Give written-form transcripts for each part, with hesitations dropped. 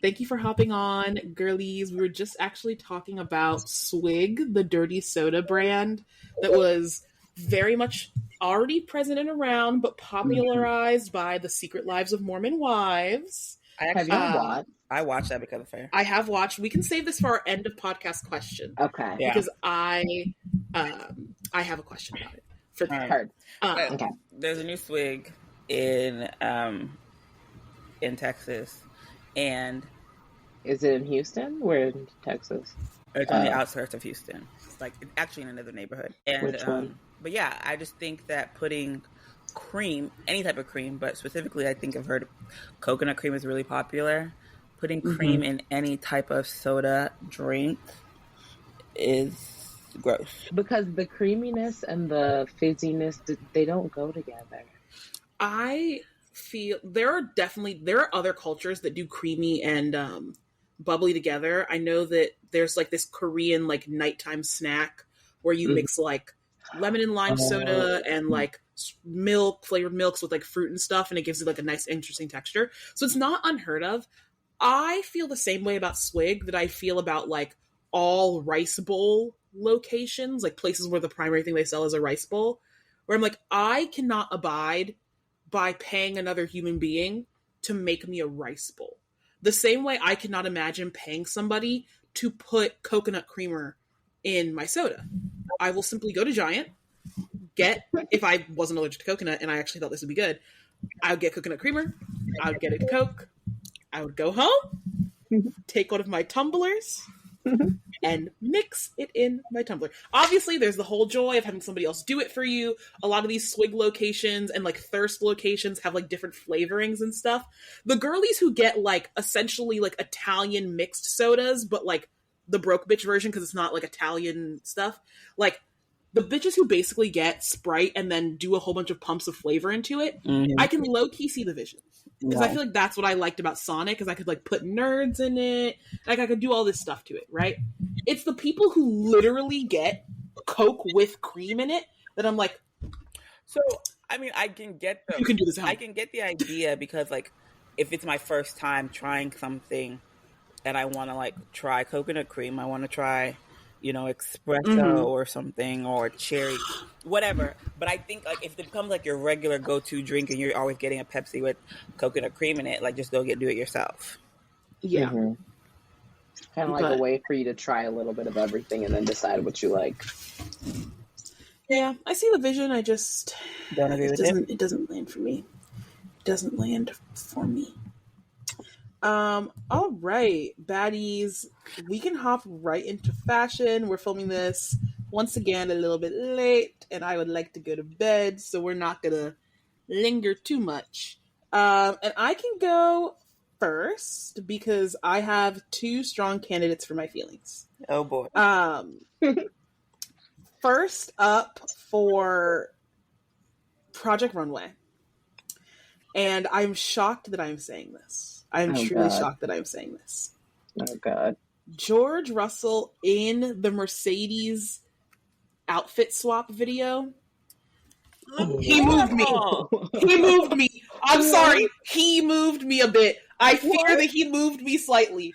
Thank you for hopping on, girlies. We were just actually talking about Swig, the dirty soda brand that was very much already present and around, but popularized by the Secret Lives of Mormon Wives. Have you watched? I watched that because of her. I have watched. We can save this for our end of podcast question. Okay. Because I have a question about it. For her. Okay. There's a new Swig in Texas, and is it in Houston? We're in Texas. It's on the outskirts of Houston. It's like actually in another neighborhood. And, which one? But yeah, I just think that putting cream, any type of cream, but specifically I think I've heard coconut cream is really popular. Putting cream in any type of soda drink is gross. Because the creaminess and the fizziness, they don't go together. I feel there are other cultures that do creamy and bubbly together. I know that there's like this Korean like nighttime snack where you mix like lemon and lime soda and like flavored milks with like fruit and stuff, and it gives it like a nice interesting texture. So it's not unheard of. I feel the same way about Swig that I feel about like all rice bowl locations, like places where the primary thing they sell is a rice bowl, where I'm like, I cannot abide by paying another human being to make me a rice bowl. The same way I cannot imagine paying somebody to put coconut creamer in my soda. I will simply go to Giant, if I wasn't allergic to coconut and I actually thought this would be good, I would get coconut creamer, I would get a Coke, I would go home, take one of my tumblers, and mix it in my tumbler. Obviously, there's the whole joy of having somebody else do it for you. A lot of these Swig locations and like Thirst locations have like different flavorings and stuff. The girlies who get like essentially like Italian mixed sodas, but like the broke bitch version because it's not like Italian stuff, like the bitches who basically get Sprite and then do a whole bunch of pumps of flavor into it, I can low-key see the vision. Because I feel like that's what I liked about Sonic, because I could like put nerds in it, like I could do all this stuff to it, right? It's the people who literally get Coke with cream in it that I'm like... So, I mean, I can get you can do this at home. I can get the idea because like, if it's my first time trying something and I want to like try coconut cream, I want to try... espresso or something, or cherry, whatever. But I think like if it becomes like your regular go-to drink and you're always getting a Pepsi with coconut cream in it, like just do it yourself. Yeah. Kind of like a way for you to try a little bit of everything and then decide what you like. Yeah, I see the vision. I just don't agree with it. It doesn't land for me. It doesn't land for me. All right, baddies, we can hop right into fashion. We're filming this once again a little bit late, and I would like to go to bed, so we're not gonna linger too much. And I can go first because I have two strong candidates for my feelings. Oh boy. First up for Project Runway. And I'm shocked that I'm saying this. I'm truly shocked that I'm saying this. Oh, God. George Russell in the Mercedes outfit swap video. He moved me. He moved me. I'm sorry. He moved me a bit. I fear that he moved me slightly.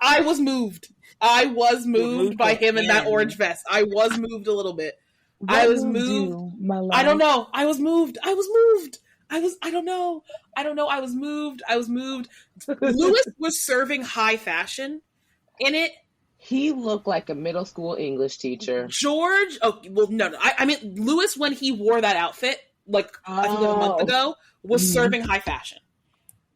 I was moved. I was moved by him in that orange vest. I was moved a little bit. I was moved. I don't know. I was moved. I don't know. I was moved. Lewis was serving high fashion in it. He looked like a middle school English teacher. George, no. I mean, Lewis, when he wore that outfit, like, I think a month ago, was serving high fashion.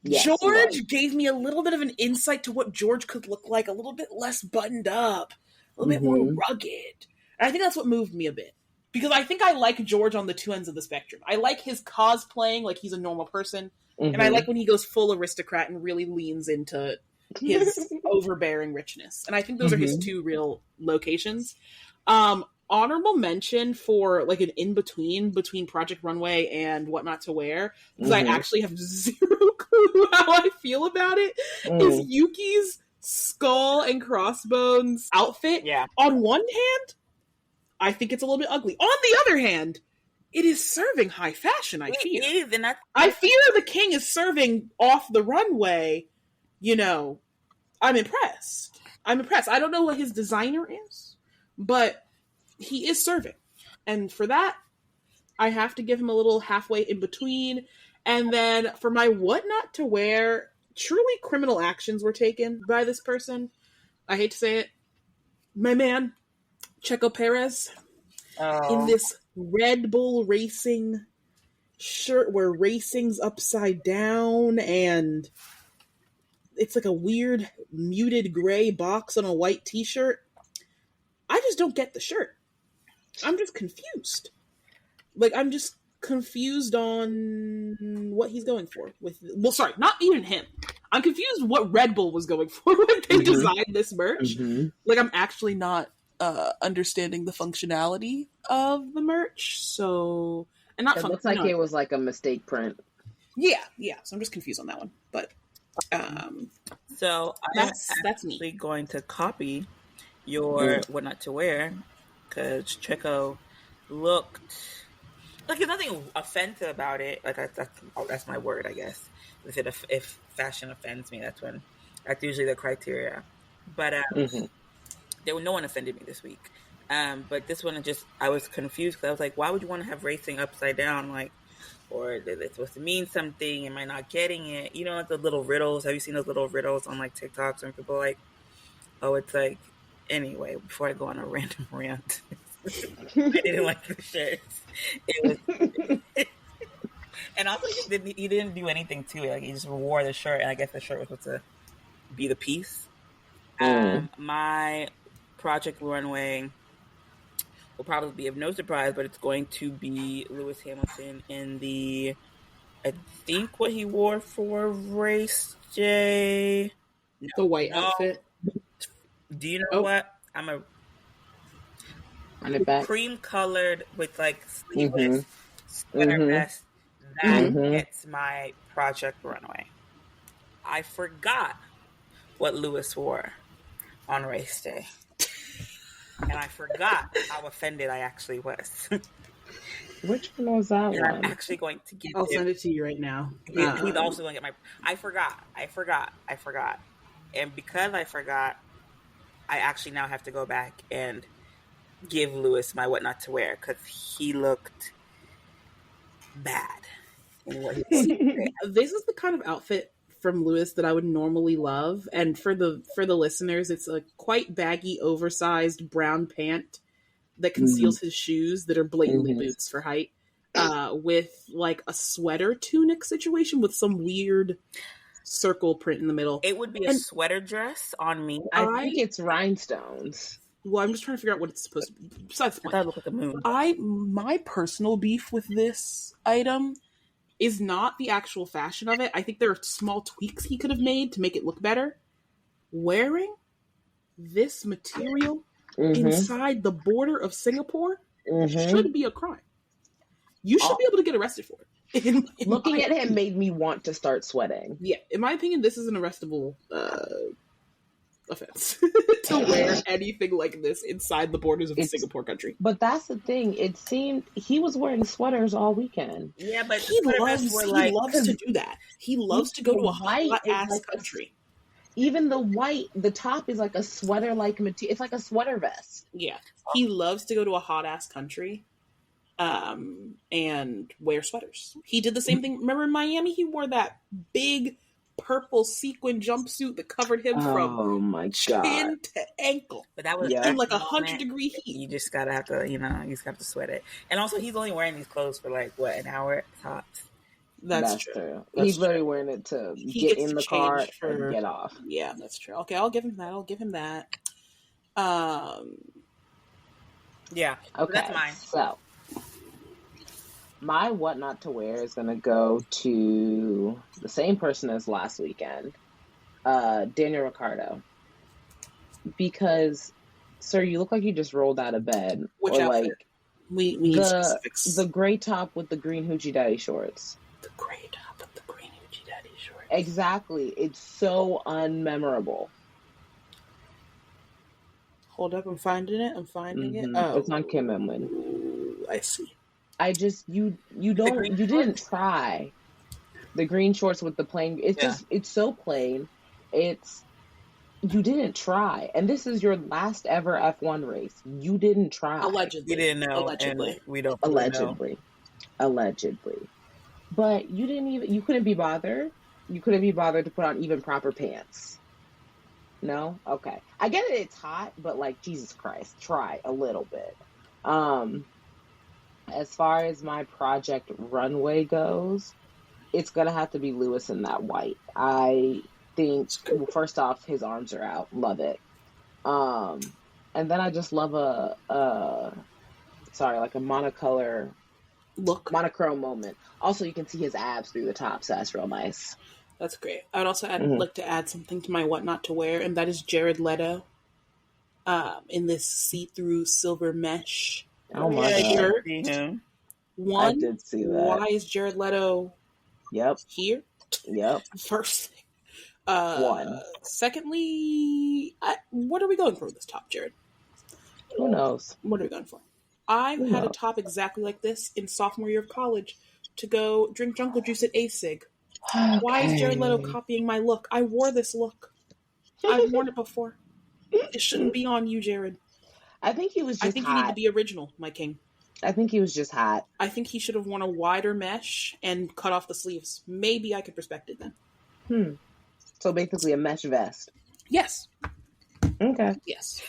Yes, George gave me a little bit of an insight to what George could look like, a little bit less buttoned up, a little bit more rugged. And I think that's what moved me a bit. Because I think I like George on the two ends of the spectrum. I like his cosplaying like he's a normal person. And I like when he goes full aristocrat and really leans into his overbearing richness. And I think those are his two real locations. Honorable mention for like an in-between Project Runway and What Not to Wear, because I actually have zero clue how I feel about it, is Yuki's skull and crossbones outfit. Yeah. On one hand, I think it's a little bit ugly. On the other hand, it is serving high fashion, I fear. I fear the king is serving off the runway, I'm impressed. I don't know what his designer is, but he is serving. And for that, I have to give him a little halfway in between. And then for my what not to wear, truly criminal actions were taken by this person. I hate to say it. My man, Checo Perez, in this Red Bull Racing shirt where racing's upside down and it's like a weird muted gray box on a white t-shirt. I just don't get the shirt. I'm just confused. Like, I'm just confused on what he's going for with, well, sorry, not even him. I'm confused what Red Bull was going for when they designed this merch. Like, I'm actually not understanding the functionality of the merch. So, and not it looks like it was like a mistake print. Yeah. So I'm just confused on that one. But so that's actually me. Going to copy your what not to wear because Checo looked like there's nothing offensive about it. Like that's my word, I guess. If fashion offends me, that's usually the criteria. But no one offended me this week. But this one I was confused because I was like, why would you want to have racing upside down? Like, or it's supposed to mean something? Am I not getting it? You know, like the little riddles. Have you seen those little riddles on like TikToks when people are like, oh, it's like, anyway, before I go on a random rant, I didn't like the shirts. It was, and also he didn't do anything to it. Like he just wore the shirt, and I guess the shirt was supposed to be the piece. My Project Runway will probably be of no surprise, but it's going to be Lewis Hamilton in I think what he wore for race J. No, the white outfit. Do you know what? I'm a cream colored with like sleeveless sweater vest. That gets my Project Runway. I forgot what Lewis wore on race day. And I forgot how offended I actually was. Which one was that and one? I'm actually going to give I'll send it to you right now. He's also going to get I forgot. And because I forgot, I actually now have to go back and give Lewis my what not to wear because he looked bad in what he did. This is the kind of outfit from Lewis that I would normally love, and for the listeners, it's a quite baggy, oversized brown pant that conceals his shoes that are blatantly boots for height, with like a sweater tunic situation with some weird circle print in the middle. It would be a sweater dress on me. I think it's rhinestones. Well, I'm just trying to figure out what it's supposed to be. Besides the point, that looked like a moon. My personal beef with this item is not the actual fashion of it. I think there are small tweaks he could have made to make it look better. Wearing this material inside the border of Singapore should be a crime. You should be able to get arrested for it. Looking at him made me want to start sweating. Yeah, in my opinion, this is an arrestable offense to wear anything like this inside the borders of the Singapore country. But that's the thing. It seemed he was wearing sweaters all weekend. Yeah, but he loves to do that. He loves to go to a hot-ass country. Even the top is like a sweater-like material. It's like a sweater vest. Yeah. He loves to go to a hot-ass country and wear sweaters. He did the same thing. Remember in Miami? He wore that big purple sequin jumpsuit that covered him from chin to ankle. But that was in like 100-degree heat. You just gotta have to, you just have to sweat it. And also, he's only wearing these clothes for like an hour tops. That's true. He's literally wearing it to get in the car and get off. Yeah, that's true. Okay, I'll give him that. Yeah. Okay, that's mine. So my what not to wear is going to go to the same person as last weekend, Daniel Ricciardo. Because, sir, you look like you just rolled out of bed. Which outfit? Like we need specifics. The gray top with the green hoochie daddy shorts. The gray top with the green hoochie daddy shorts. Exactly. It's so unmemorable. Hold up, I'm finding it. it. Oh, it's on Kim Emlyn. I see. I just you didn't try the green shorts with the plain. It's just it's so plain. It's You didn't try. And this is your last ever F1 race. You didn't try. Allegedly. We didn't know. Allegedly. And we don't Allegedly. know. Allegedly. But you couldn't be bothered. You couldn't be bothered to put on even proper pants. No? Okay. I get it, it's hot, but like, Jesus Christ, try a little bit. As far as my Project Runway goes, it's gonna have to be Lewis in that white. I think, well, first off, his arms are out. Love it. And then I just love like a monocolor look, monochrome moment. Also, you can see his abs through the top, so that's real nice. That's great. I would also like to add something to my what not to wear, and that is Jared Leto in this see-through silver mesh. Oh my God. One, I did see that. Why is Jared Leto here? Yep. First thing. One. Secondly, what are we going for with this top, Jared? Who knows? What are we going for? I had a top exactly like this in sophomore year of college to go drink jungle juice at ASIG. Okay. Why is Jared Leto copying my look? I wore this look. I've worn it before. It shouldn't be on you, Jared. I think he was just hot. You need to be original, my king. I think he was just hot. I think he should have worn a wider mesh and cut off the sleeves. Maybe I could respect it then. So basically a mesh vest. Yes. Okay. Yes.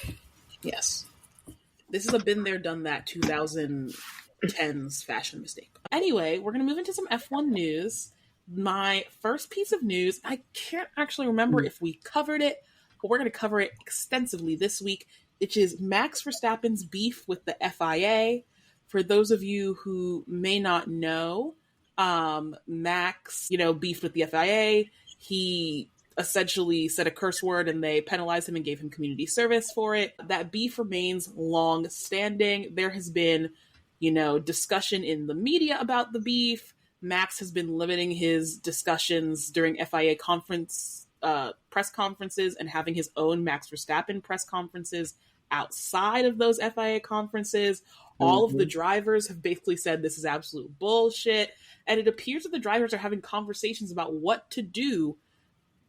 This is a been there, done that 2010s fashion mistake. Anyway, we're going to move into some F1 news. My first piece of news, I can't actually remember if we covered it, but we're going to cover it extensively this week, which is Max Verstappen's beef with the FIA. For those of you who may not know, Max, beefed with the FIA. He essentially said a curse word and they penalized him and gave him community service for it. That beef remains long standing. There has been, discussion in the media about the beef. Max has been limiting his discussions during FIA press conferences and having his own Max Verstappen press conferences outside of those FIA conferences. All of the drivers have basically said this is absolute bullshit. And it appears that the drivers are having conversations about what to do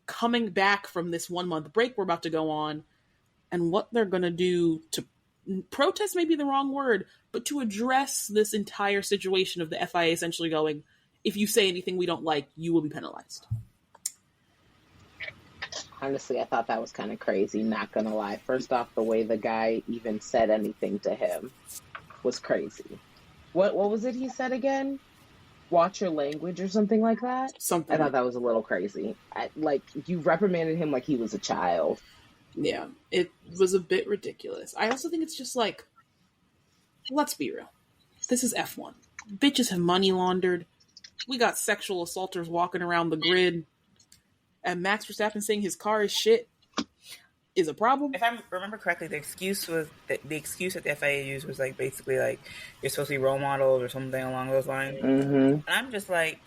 coming back from this 1 month break we're about to go on and what they're going to do to protest, may be the wrong word, but to address this entire situation of the FIA essentially going, if you say anything we don't like, you will be penalized. Honestly, I thought that was kind of crazy, not gonna lie. First off, the way the guy even said anything to him was crazy. What was it he said again? Watch your language or something like that? Something. I thought that was a little crazy. You reprimanded him like he was a child. Yeah, it was a bit ridiculous. I also think it's just like, let's be real. This is F1. Bitches have money laundered. We got sexual assaulters walking around the grid. And Max Verstappen saying his car is shit is a problem. If I remember correctly, the excuse that the FIA used was like basically like you're supposed to be role models or something along those lines. And I'm just like,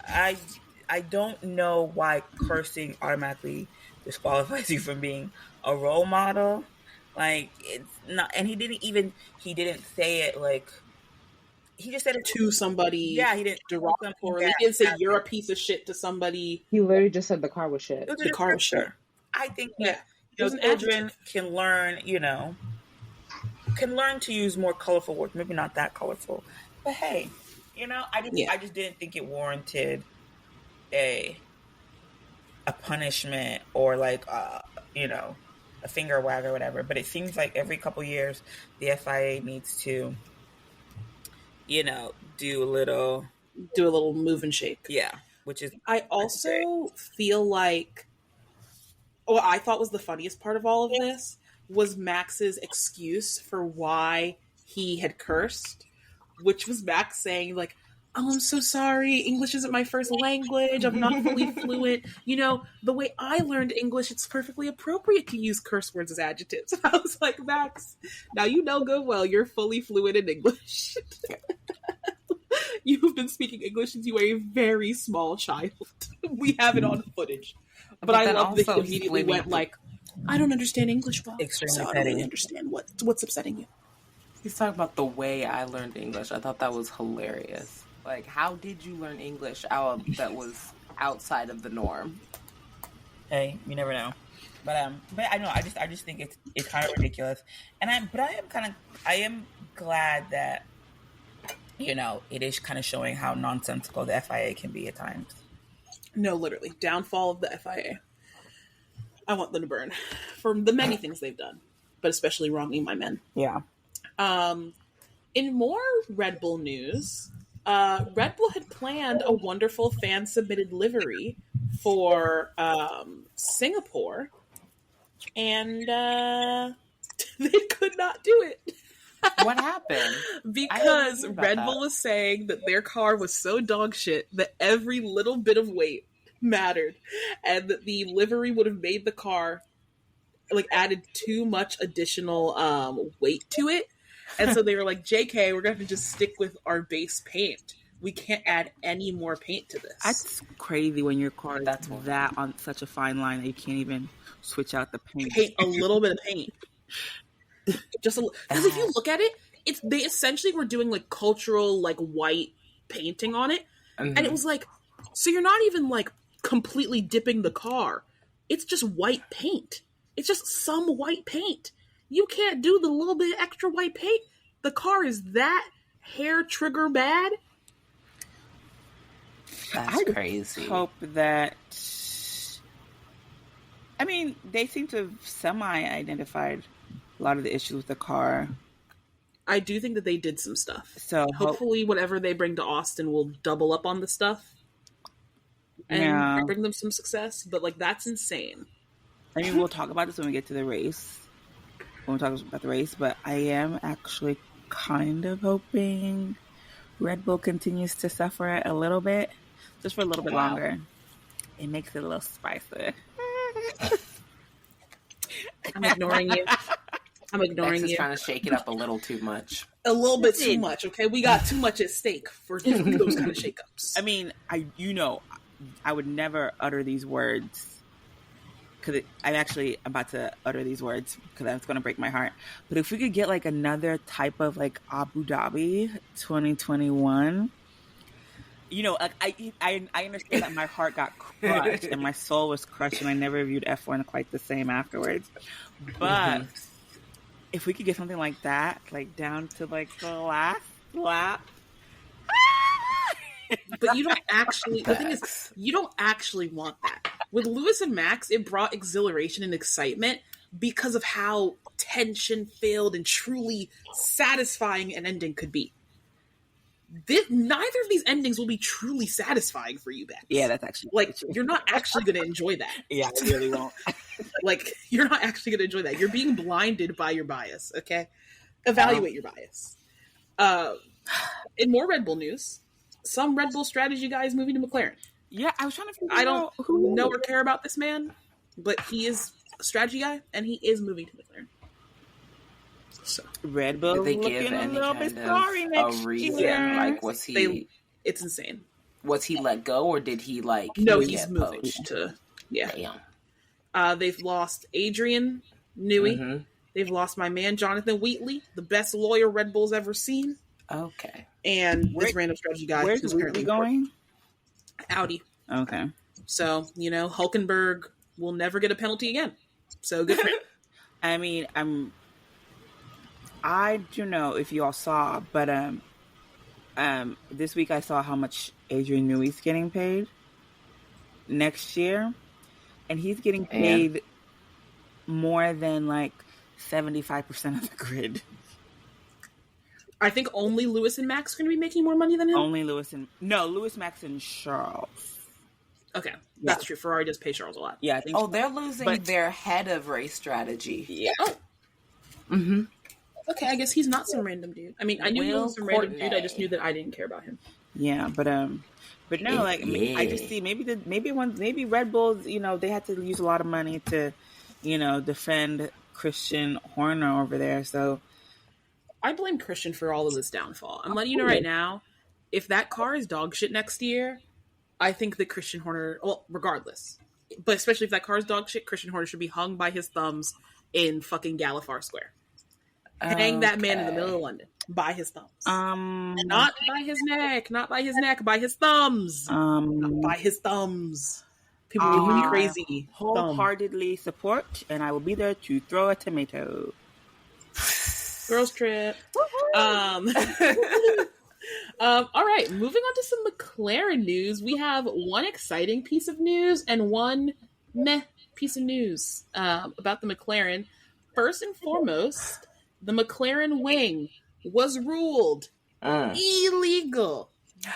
I don't know why cursing automatically disqualifies you from being a role model. Like, it's not, and he didn't say it like. He just said it to somebody. Yeah, he didn't derogatory. He didn't say you're a piece of shit to somebody. He literally just said the car was shit. The car was shit. I think children can learn, can learn to use more colorful words. Maybe not that colorful, but hey, I just didn't think it warranted a punishment or like a finger wag or whatever. But it seems like every couple years the FIA needs to do a little move and shake. Yeah, which is. I also feel like what I thought was the funniest part of all of this was Max's excuse for why he had cursed, which was Max saying like, "Oh, I'm so sorry. English isn't my first language. I'm not fully fluent. The way I learned English, it's perfectly appropriate to use curse words as adjectives." And I was like, Max, now good well, you're fully fluent in English. You've been speaking English since you were a very small child. We have it on footage. But I love that he immediately went like, I don't understand English well. Extremely so I don't really understand what's upsetting you. He's talking about the way I learned English. I thought that was hilarious. Like, how did you learn English that was outside of the norm? Hey, you never know. But I know I just think it's kind of ridiculous, and I am glad that it is kind of showing how nonsensical the FIA can be at times. No, literally, downfall of the FIA. I want them to burn for the many things they've done, but especially wronging my men. Yeah. In more Red Bull news, Red Bull had planned a wonderful fan-submitted livery for Singapore, and they could not do it. What happened? Because Red Bull was saying that their car was so dog shit that every little bit of weight mattered, and that the livery would have made the car added too much additional weight to it. And so they were like, JK, we're going to have to just stick with our base paint. We can't add any more paint to this. That's crazy when your car is that on such a fine line that you can't even switch out the paint. Paint a little bit of paint. Just because if you look at it, they essentially were doing cultural white painting on it. Mm-hmm. And it was so you're not even completely dipping the car. It's just white paint. It's just some white paint. You can't do the little bit extra white paint. The car is that hair trigger bad. That's crazy. I hope that... I mean, they seem to have semi-identified a lot of the issues with the car. I do think that they did some stuff. So hopefully whatever they bring to Austin will double up on the stuff. And bring them some success. But that's insane. I mean, we'll talk about this when we get to the race. When we talk about the race, but I am actually kind of hoping Red Bull continues to suffer a little bit, just for a little bit longer. It makes it a little spicier. I'm ignoring you. I'm ignoring Max you. is trying to shake it up a little too much. A little bit too much, okay? We got too much at stake for those kind of shakeups. I mean, I would never utter these words. Because I'm actually about to utter these words because that's going to break my heart. But if we could get another type of Abu Dhabi 2021, I understand that my heart got crushed and my soul was crushed and I never viewed F1 quite the same afterwards. But if we could get something like that, down to the last lap. But you don't actually, the thing is, you don't actually want that. With Lewis and Max, it brought exhilaration and excitement because of how tension-filled and truly satisfying an ending could be. Neither of these endings will be truly satisfying for you, Bex. Yeah, that's actually you're not actually going to enjoy that. Yeah, I really won't. You're not actually going to enjoy that. You're being blinded by your bias, okay? Evaluate your bias. In more Red Bull news, some Red Bull strategy guy is moving to McLaren. Yeah, I was trying to figure out. I don't know or care about this man, but he is a strategy guy, and he is moving to McLaren. So Red Bull did they give any kind of a reason? Year. Was he? It's insane. Was he let go, or did he No, he's moving to. Yeah. Damn. They've lost Adrian Newey. Mm-hmm. They've lost my man Jonathan Wheatley, the best lawyer Red Bull's ever seen. Okay. And this random strategy guy. Where's Wheatley going? Audi. Okay. So, Hulkenberg will never get a penalty again. So good for him. I mean, I don't know if you all saw, but this week I saw how much Adrian Newey's getting paid next year. And he's getting paid more than 75% of the grid. I think only Lewis and Max are going to be making more money than him. Only Lewis, Max, and Charles. Okay, that's true. Ferrari does pay Charles a lot. Yeah, I think. Oh, they're losing their head of race strategy. Yeah. Oh. Mm-hmm. Okay, I guess he's not some random dude. I mean, I knew he was some random dude. I just knew that I didn't care about him. Yeah, but no, I just see maybe Red Bulls, they had to use a lot of money to, defend Christian Horner over there. So I blame Christian for all of this downfall. I'm letting you know right now, if that car is dog shit next year, I think that Christian Horner, well, regardless, but especially if that car is dog shit, Christian Horner should be hung by his thumbs in fucking Gallifar Square. Hang that man in the middle of London by his thumbs. Not by his neck, by his thumbs. Not by his thumbs. People give me crazy wholeheartedly support, and I will be there to throw a tomato. Girls trip. All right, moving on to some McLaren news. We have one exciting piece of news and one meh piece of news about the McLaren. First and foremost, the McLaren wing was ruled illegal.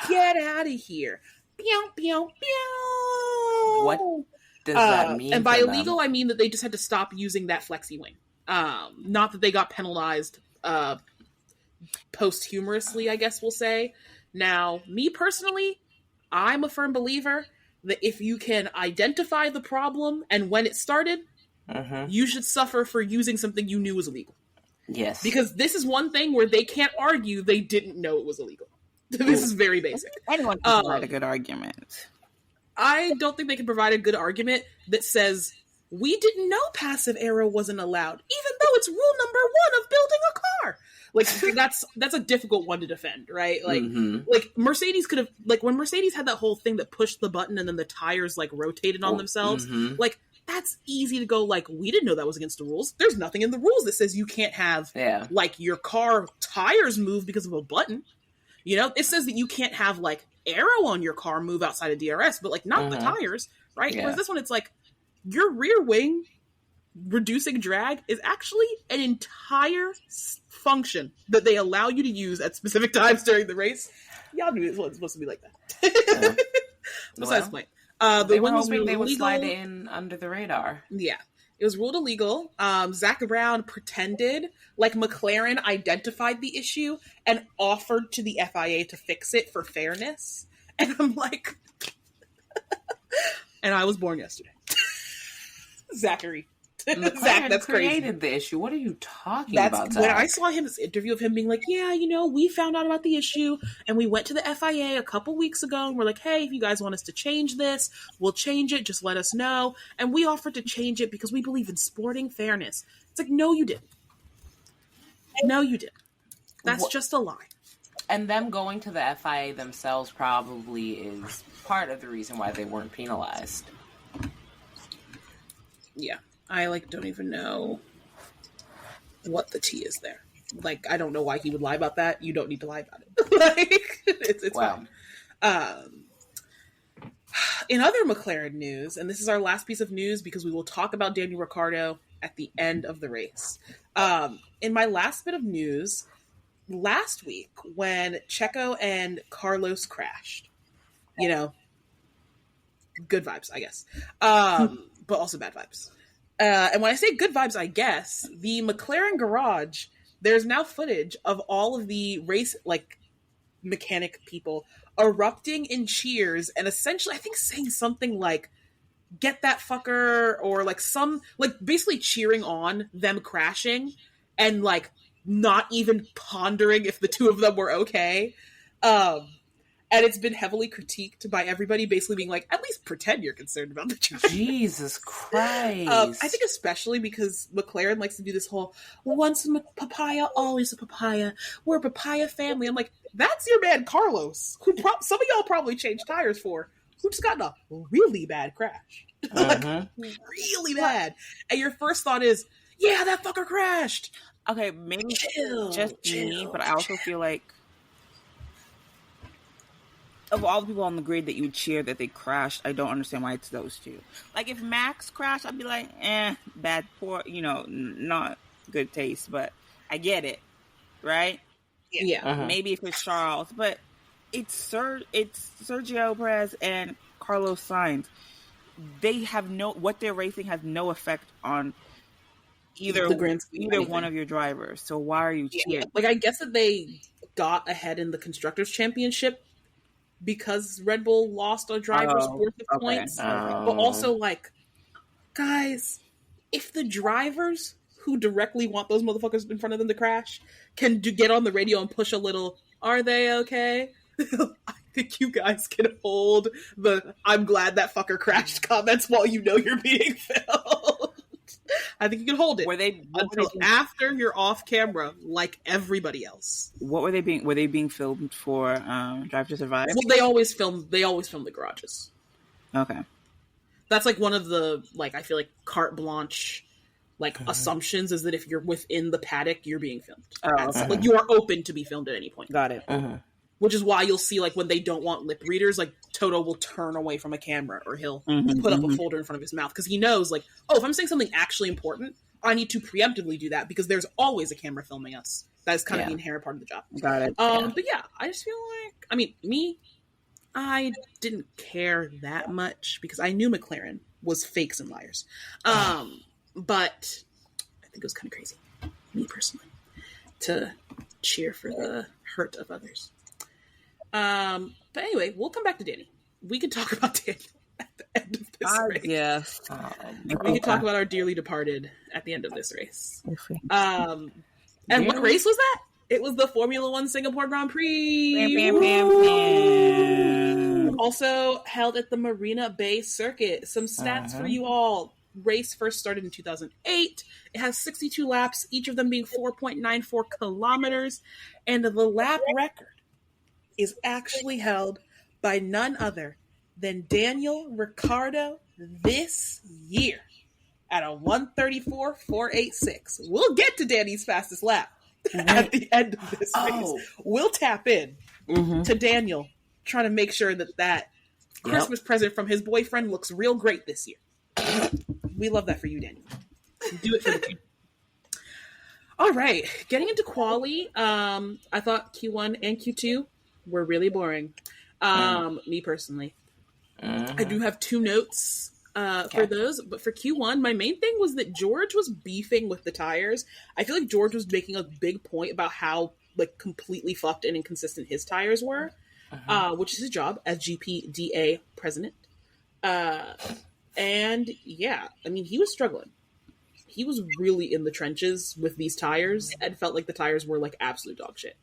Get out of here. Pew, pew, pew. What does that mean? And by illegal, I mean that they just had to stop using that flexi wing. Not that they got penalized posthumously, I guess we'll say. Now, me personally, I'm a firm believer that if you can identify the problem and when it started, you should suffer for using something you knew was illegal. Yes. Because this is one thing where they can't argue they didn't know it was illegal. This is very basic. Anyone can provide a good argument. I don't think they can provide a good argument that says, we didn't know passive aero wasn't allowed, even though it's rule number 1 of building a car. Like, that's a difficult one to defend, right? Like, like Mercedes could have, like, when Mercedes had that whole thing that pushed the button and then the tires, like, rotated on themselves, like, that's easy to go, like, we didn't know that was against the rules. There's nothing in the rules that says you can't have, like, your car tires move because of a button. You know, it says that you can't have, like, aero on your car move outside of DRS, but, like, not the tires, right? Whereas this one, it's like, your rear wing reducing drag is actually an entire function that they allow you to use at specific times during the race. Y'all knew it wasn't supposed to be like that. Besides the point. They were hoping they would slide in under the radar. Yeah. It was ruled illegal. Zach Brown pretended like McLaren identified the issue and offered to the FIA to fix it for fairness. And I'm like... and I was born yesterday. Zachary. Zach, that's created the issue. What are you talking about, Zach? When I saw him, this interview of him being like, yeah, you know, we found out about the issue and we went to the FIA a couple weeks ago and we're like, hey, if you guys want us to change this, we'll change it. Just let us know. And we offered to change it because we believe in sporting fairness. It's like, no, you didn't. No, you didn't. That's just a lie. And them going to the FIA themselves probably is part of the reason why they weren't penalized. Yeah. I, like, don't even know what the tea is there. Like, I don't know why he would lie about that. You don't need to lie about it. Like, it's fine. In other McLaren news, and this is our last piece of news because we will talk about Daniel Ricciardo at the end of the race. In my last bit of news, last week when Checo and Carlos crashed, you know, good vibes, I guess, but also bad vibes. And when I say good vibes, I guess, the McLaren garage, there's now footage of all of the race, like, mechanic people erupting in cheers and essentially, I think, saying something like, get that fucker, or, like, basically cheering on them crashing and, like, not even pondering if the two of them were okay. And it's been heavily critiqued by everybody, basically being like, at least pretend you're concerned about the driver. Jesus Christ. I think especially because McLaren likes to do this whole, once a papaya, always a papaya. We're a papaya family. I'm like, that's your man Carlos, who some of y'all probably changed tires for, who just got in a really bad crash. Like, really bad. And your first thought is, yeah, that fucker crashed. Okay, maybe just me, but I also feel like of all the people on the grid that you would cheer that they crashed, I don't understand why it's those two. Like, if Max crashed, I'd be like, bad, poor, you know, not good taste, but I get it, right? Yeah. Maybe if it's Charles, but it's Sergio Perez and Carlos Sainz. They have what they're racing has no effect on either one of your drivers. So why are you cheering? Like, I guess that they got ahead in the Constructors' Championship because Red Bull lost a driver's worth of points. But also, like, guys, if the drivers who directly want those motherfuckers in front of them to crash can get on the radio and push a little, are they okay? I think you guys can hold the I'm glad that fucker crashed comments while you know you're being filmed. I think you can hold it until after you're off camera, like everybody else. What were they being? Were they being filmed for Drive to Survive? Well, they always film the garages. Okay. That's like one of the, like, I feel like carte blanche, like, assumptions is that if you're within the paddock, you're being filmed. Like, you are open to be filmed at any point. Got it. Which is why you'll see, like, when they don't want lip readers, like, Toto will turn away from a camera, or he'll put up a folder in front of his mouth, because he knows, like, oh, if I'm saying something actually important, I need to preemptively do that, because there's always a camera filming us. That is kind of the inherent part of the job. Got it. But yeah, I just feel like, I mean, I didn't care that much, because I knew McLaren was fakes and liars. But I think it was kind of crazy, me personally, to cheer for the hurt of others. But anyway, we'll come back to Danny. We can talk about Daniel at the end of this race. Yes. We can talk about our dearly departed at the end of this race. And what race was that? It was the Formula One Singapore Grand Prix. Also held at the Marina Bay Circuit. Some stats for you all. Race first started in 2008. It has 62 laps, each of them being 4.94 kilometers. And the lap record is actually held by none other than Daniel Ricciardo this year at a 1:34.486. We'll get to Danny's fastest lap at the end of this race. We'll tap in to Daniel trying to make sure that Christmas present from his boyfriend looks real great this year. We love that for you, Daniel. Do it for the team. All right, getting into quali, I thought Q1 and Q2 were really boring. Me personally. I do have 2 notes for those, but for Q1, my main thing was that George was beefing with the tires. I feel like George was making a big point about how, like, completely fucked and inconsistent his tires were, which is his job as GPDA president. And yeah, I mean, he was struggling. He was really in the trenches with these tires and felt like the tires were like absolute dog shit.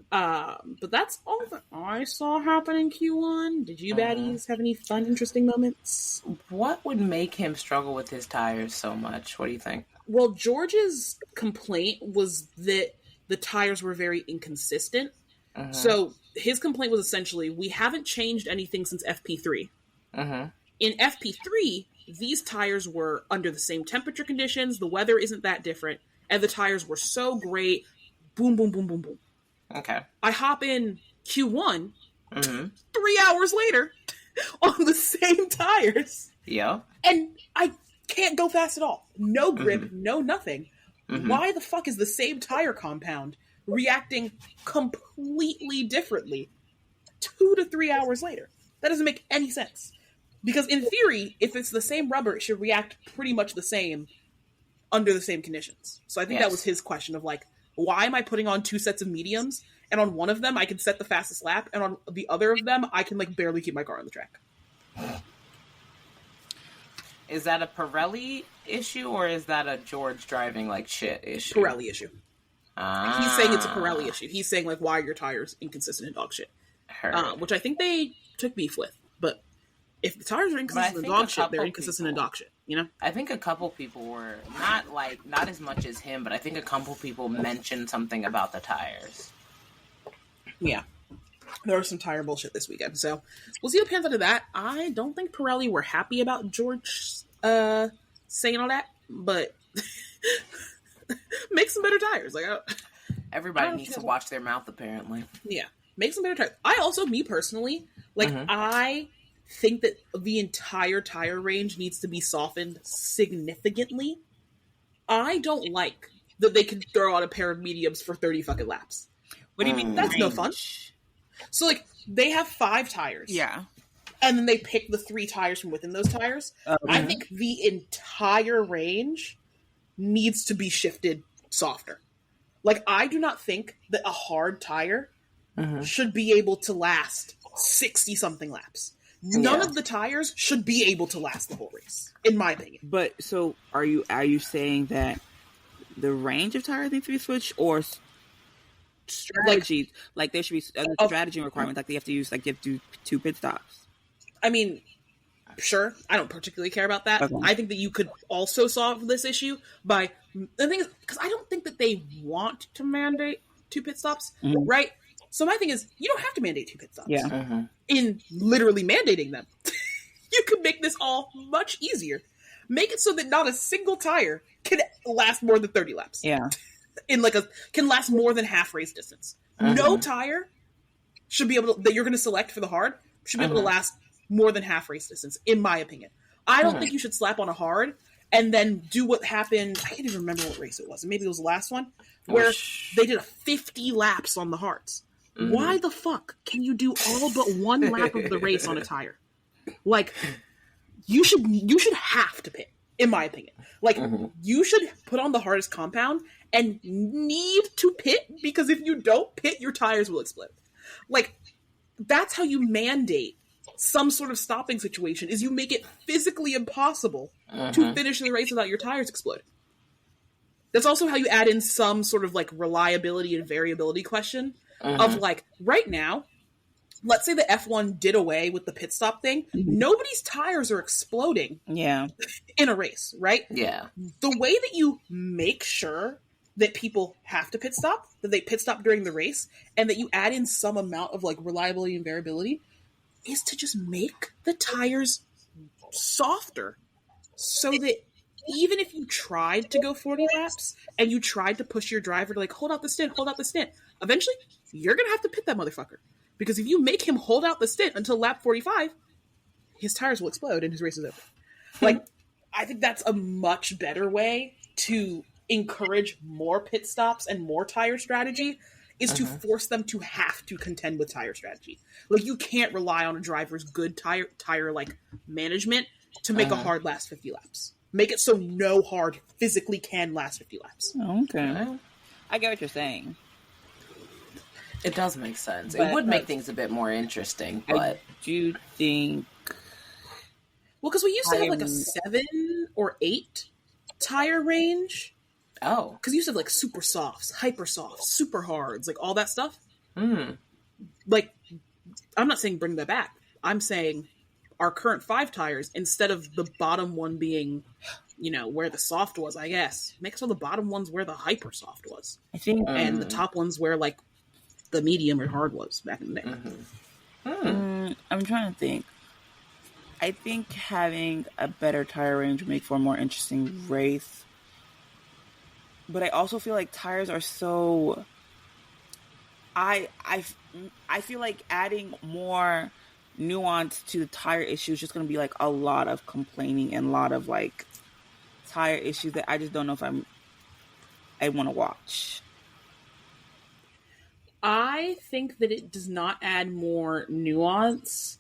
But that's all that I saw happen in Q1. Did you baddies have any fun, interesting moments? What would make him struggle with his tires so much? What do you think? Well, George's complaint was that the tires were very inconsistent. So his complaint was essentially, we haven't changed anything since FP3. In FP3, these tires were under the same temperature conditions, the weather isn't that different, and the tires were so great. Boom, boom, boom, boom, boom. Okay. I hop in Q1, 3 hours later, on the same tires. Yeah. And I can't go fast at all. No grip, no nothing. Why the fuck is the same tire compound reacting completely differently 2 to 3 hours later? That doesn't make any sense. Because in theory, if it's the same rubber, it should react pretty much the same under the same conditions. So I think that was his question of like, why am I putting on 2 sets of mediums? And on one of them, I can set the fastest lap. And on the other of them, I can like barely keep my car on the track. Is that a Pirelli issue or is that a George driving like shit issue? Pirelli issue. He's saying it's a Pirelli issue. He's saying like, why are your tires inconsistent and dog shit? Which I think they took beef with. But if the tires are inconsistent and dog shit, they're inconsistent and dog shit, you know? I think a couple people were, not as much as him, but I think a couple people mentioned something about the tires. Yeah. There was some tire bullshit this weekend, so we'll see what pans out of that. I don't think Pirelli were happy about George saying all that, but make some better tires. Like everybody needs to watch their mouth, apparently. Yeah, make some better tires. I also, me personally, like I think that the entire tire range needs to be softened significantly. I don't like that they can throw out a pair of mediums for 30 fucking laps. What do you mean? That's no fun. So, like, they have 5 tires. Yeah. And then they pick the 3 tires from within those tires. I think the entire range needs to be shifted softer. Like, I do not think that a hard tire should be able to last 60-something laps. None of the tires should be able to last the whole race, in my opinion. But, so, are you saying that the range of tires needs to be switched, or strategies, like there should be a strategy requirement, like they have to use, like you have to do 2 pit stops? I mean, sure, I don't particularly care about that. I think that you could also solve this issue by, the thing is, because I don't think that they want to mandate 2 pit stops, right? So my thing is, you don't have to mandate 2 pit stops. Yeah. In literally mandating them, You can make this all much easier. Make it so that not a single tire can last more than 30 laps. Yeah. Can last more than half race distance. No tire should be able to, that you're going to select for the hard should be able to last more than half race distance, in my opinion. I don't think you should slap on a hard and then do what happened. I can't even remember what race it was. Maybe it was the last one where they did a 50 laps on the hards. Why the fuck can you do all but one lap of the race on a tire? Like, you should have to pit, in my opinion. Like, you should put on the hardest compound and need to pit, because if you don't pit, your tires will explode. Like, that's how you mandate some sort of stopping situation, is you make it physically impossible to finish the race without your tires exploding. That's also how you add in some sort of, like, reliability and variability question of, like, right now, let's say the F1 did away with the pit stop thing. Nobody's tires are exploding in a race, right? Yeah. The way that you make sure that people have to pit stop, that they pit stop during the race, and that you add in some amount of, like, reliability and variability, is to just make the tires softer, so that even if you tried to go 40 laps and you tried to push your driver to, like, hold out the stint, eventually you're going to have to pit that motherfucker. Because if you make him hold out the stint until lap 45, his tires will explode and his race is over. Like, I think that's a much better way to encourage more pit stops and more tire strategy, is to force them to have to contend with tire strategy. Like, you can't rely on a driver's good tire like management to make a hard last 50 laps. Make it so no hard physically can last 50 laps. Okay. I get what you're saying. It does make sense. But it would make things a bit more interesting, but I do think... Well, because we used to have like a 7 or 8 tire range. Oh. Because you used to have like super softs, hyper softs, super hards, like all that stuff. Like, I'm not saying bring that back. I'm saying our current 5 tires, instead of the bottom one being, you know, where the soft was, I guess, make so the bottom one's where the hyper soft was. I think... And the top one's where, like, the medium or hard was back in the day. I'm trying to think. I think having a better tire range would make for a more interesting race. But I also feel like tires are so... I feel like adding more nuance to the tire issue is just going to be like a lot of complaining and a lot of like tire issues that I just don't know if I want to watch. I think that it does not add more nuance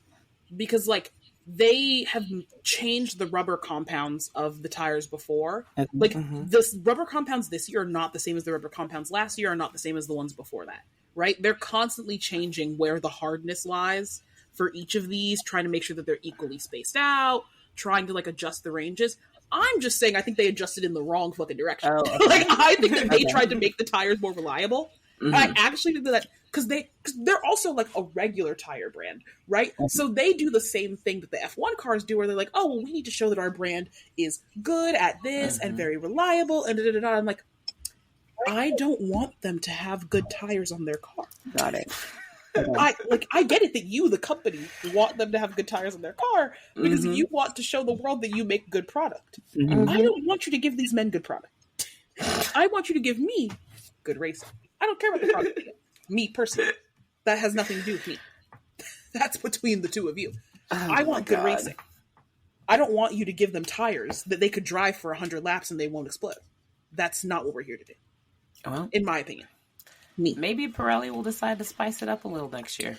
because, like, they have changed the rubber compounds of the tires before. Like, the rubber compounds this year are not the same as the rubber compounds last year, are not the same as the ones before that, right? They're constantly changing where the hardness lies for each of these, trying to make sure that they're equally spaced out, trying to, like, adjust the ranges. I'm just saying I think they adjusted in the wrong fucking direction. Oh, okay. Like, I think that they tried to make the tires more reliable. I actually did that because they're also like a regular tire brand, right? So they do the same thing that the F1 cars do, where they're like, oh, well, we need to show that our brand is good at this and very reliable, and da-da-da-da. I'm like, I don't want them to have good tires on their car. Got it. I get it that you, the company, want them to have good tires on their car because you want to show the world that you make good product. I don't want you to give these men good product. I want you to give me good racing. I don't care about the product. Me personally, that has nothing to do with me. That's between the two of you. I want good racing. I don't want you to give them tires that they could drive for 100 laps and they won't explode. That's not what we're here to do. Well, in my opinion. Me. Maybe Pirelli will decide to spice it up a little next year.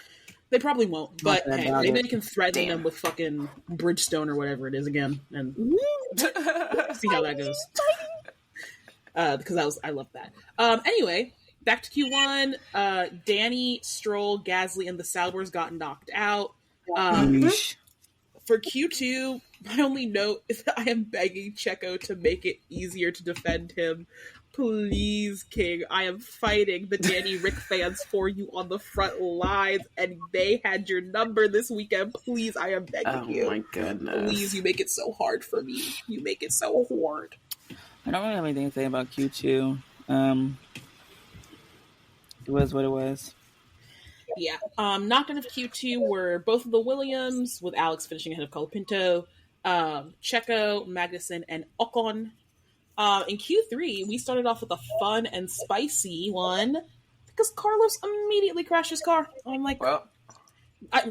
They probably won't, but hey, maybe they can threaten them with fucking Bridgestone or whatever it is again, and see how that goes. Because I love that. Anyway, back to Q1. Danny, Stroll, Gasly, and the Saubers got knocked out. For Q2, my only note is that I am begging Checo to make it easier to defend him. Please, King, I am fighting the Danny Rick fans for you on the front lines, and they had your number this weekend. Please, I am begging you. Oh my goodness. Please, you make it so hard for me. You make it so hard. I don't really have anything to say about Q2. It was what it was. Yeah. Knocked out of Q2 were both of the Williams, with Alex finishing ahead of Colapinto, Checo, Magnussen, and Ocon. In Q3, we started off with a fun and spicy one because Carlos immediately crashed his car. I'm like, Well,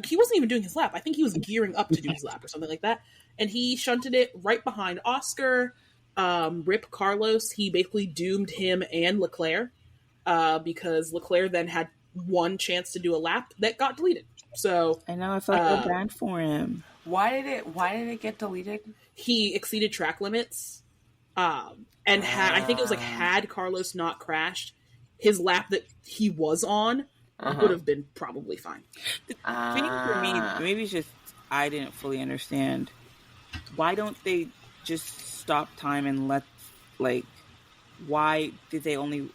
he wasn't even doing his lap. I think he was gearing up to do his lap or something like that. And he shunted it right behind Oscar. Rip Carlos. He basically doomed him and Leclerc because Leclerc then had one chance to do a lap that got deleted. So I know, I felt so bad for him. why did it get deleted? he exceeded track limits. And I think it was like, had Carlos not crashed, his lap that he was on would have been probably fine. The thing for me, maybe it's just I didn't fully understand. Why don't they just stop time and let, like, why do they only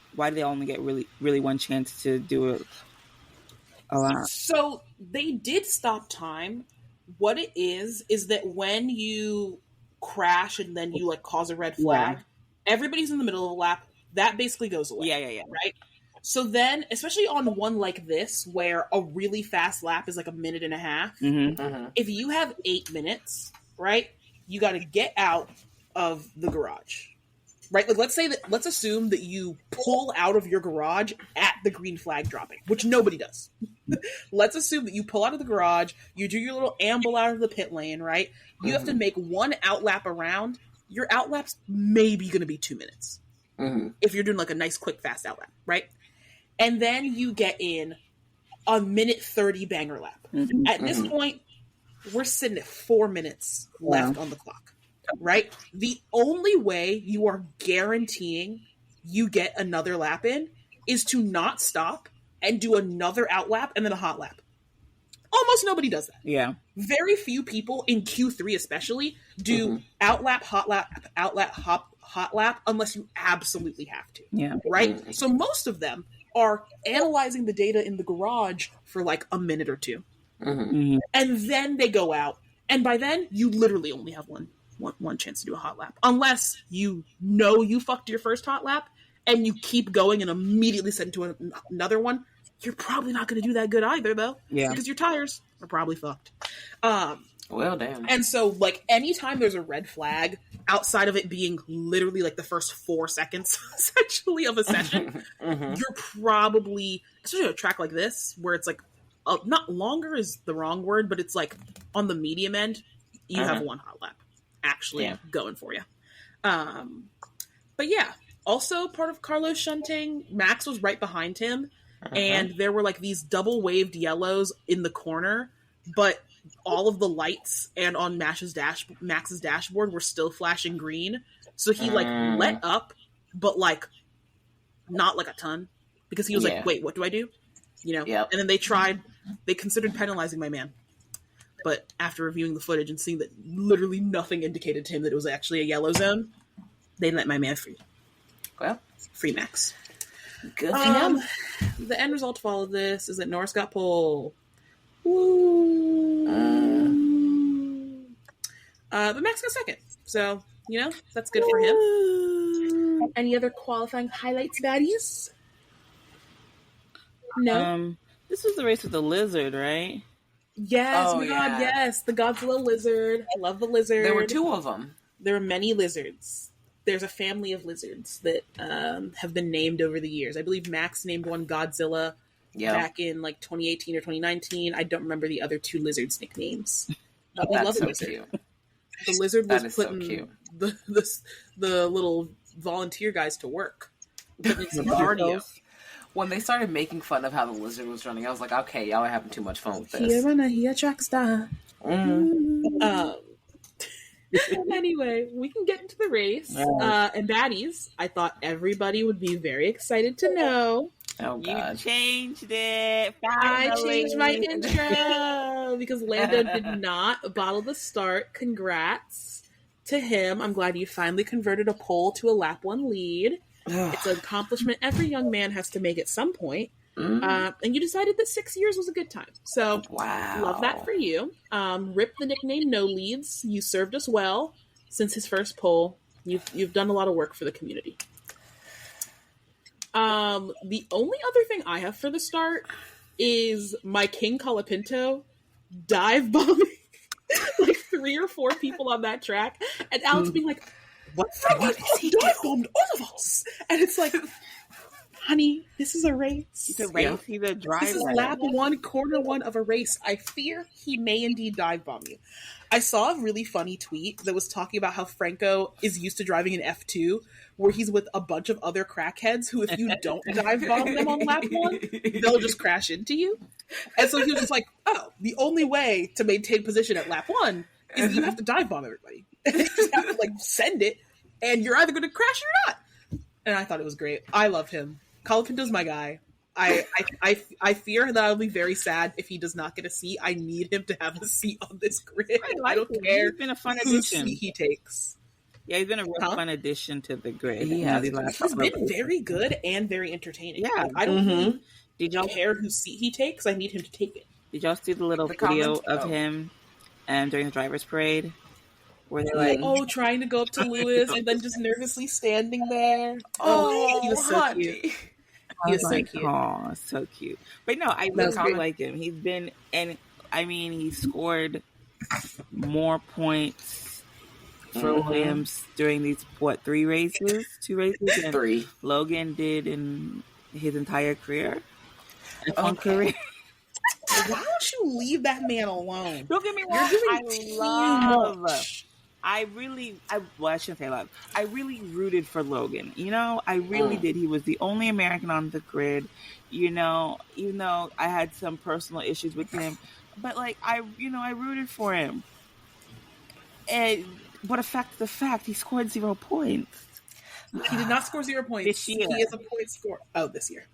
get really one chance to do a lap? So they did stop time. What it is that when you crash and then you like cause a red flag, everybody's in the middle of a lap. That basically goes away. Yeah. Right? So then, especially on one like this, where a really fast lap is like a minute and a half, if you have 8 minutes, right, you got to get out of the garage, right? Like, let's assume that you pull out of your garage at the green flag dropping, which nobody does. Let's assume that you pull out of the garage, you do your little amble out of the pit lane, right? You have to make one outlap around. Your outlap's maybe going to be 2 minutes. If you're doing like a nice, quick, fast outlap, right? And then you get in a minute 30 banger lap. At this point, we're sitting at 4 minutes left on the clock, right? The only way you are guaranteeing you get another lap in is to not stop and do another outlap and then a hot lap. Almost nobody does that. Yeah. Very few people in Q3 especially do outlap, hot lap, outlap, hot lap, unless you absolutely have to. Yeah. Right? So most of them are analyzing the data in the garage for like a minute or two. And then they go out. And by then, you literally only have one chance to do a hot lap. Unless you know you fucked your first hot lap and you keep going and immediately send to another one. You're probably not going to do that good either, though. Yeah. Because your tires are probably fucked. Well, damn. And so, like, anytime there's a red flag, outside of it being literally, like, the first 4 seconds, essentially, of a session, you're probably, especially on a track like this, where it's, like, not longer is the wrong word, but it's, like, on the medium end, you have one hot lap actually going for you. But, yeah. Also, part of Carlos shunting, Max was right behind him, and there were, like, these double-waved yellows in the corner, but all of the lights and on Max's dashboard were still flashing green. So he, like, let up, but, like, not, like, a ton. Because he was like, wait, what do I do? You know? And then they considered penalizing my man. But after reviewing the footage and seeing that literally nothing indicated to him that it was actually a yellow zone, they let my man free. Well, free Max. Good for him. The end result of all of this is that Norris got pole. Woo. But Max got second. So, you know, that's good for him. Any other qualifying highlights, baddies? No. This was the race with the lizard, right? Yes, oh my God, yes. The Godzilla lizard. Love the lizard. There were 2 of them. There were many lizards. There's a family of lizards that have been named over the years. I believe Max named one Godzilla back in like 2018 or 2019. I don't remember the other 2 lizards' nicknames. But we love the lizard. Cute. The lizard was putting the little volunteer guys to work. Putting some cardio. When they started making fun of how the lizard was running, I was like, okay, y'all are having too much fun with this. He a track star. Anyway, we can get into the race. And baddies, I thought everybody would be very excited to know. Oh, God. You changed it. Finally. I changed my intro because Lando did not bottle the start. Congrats to him. I'm glad you finally converted a pole to a lap 1 lead. It's an accomplishment every young man has to make at some point. And you decided that 6 years was a good time. So, love that for you. Rip the nickname No Leads. You served us well since his first poll. You've done a lot of work for the community. The only other thing I have for the start is my King Colapinto dive bombing like 3 or 4 people on that track, and Alex being like, "What is he dive bombed all of us?" And it's like, honey, this is a race. It's a race. He's a driver. This is lap 1, corner 1 of a race. I fear he may indeed dive bomb you. I saw a really funny tweet that was talking about how Franco is used to driving an F2, where he's with a bunch of other crackheads who, if you don't dive bomb them on lap 1, they'll just crash into you. And so he was just like, oh, the only way to maintain position at lap 1 is that you have to dive bomb everybody. And you just have to like send it, and you're either going to crash or not. And I thought it was great. I love him. Colapinto's my guy. I fear that I'll be very sad if he does not get a seat. I need him to have a seat on this grid. I don't care. He's been a fun addition. He takes. Yeah, he's been a real fun addition to the grid. He's been very good and very entertaining. Yeah, like, I don't really care whose seat he takes. I need him to take it. Did y'all see the little video of him during the driver's parade? Where they're like, trying to go up to Lewis and then just nervously standing there. He was so cute. He was so cute. Oh, so cute. But no, I really like him. He's been, and I mean, he scored more points for Williams during these, 2 races? 3. Logan did in his entire career. Career. Why don't you leave that man alone? Don't get me wrong. I shouldn't say love. I really rooted for Logan. You know, I really did. He was the only American on the grid. You know, even though I had some personal issues with him, but like I rooted for him. But the fact he scored 0 points. He did not score 0 points this year. He is a point scorer. Oh, this year.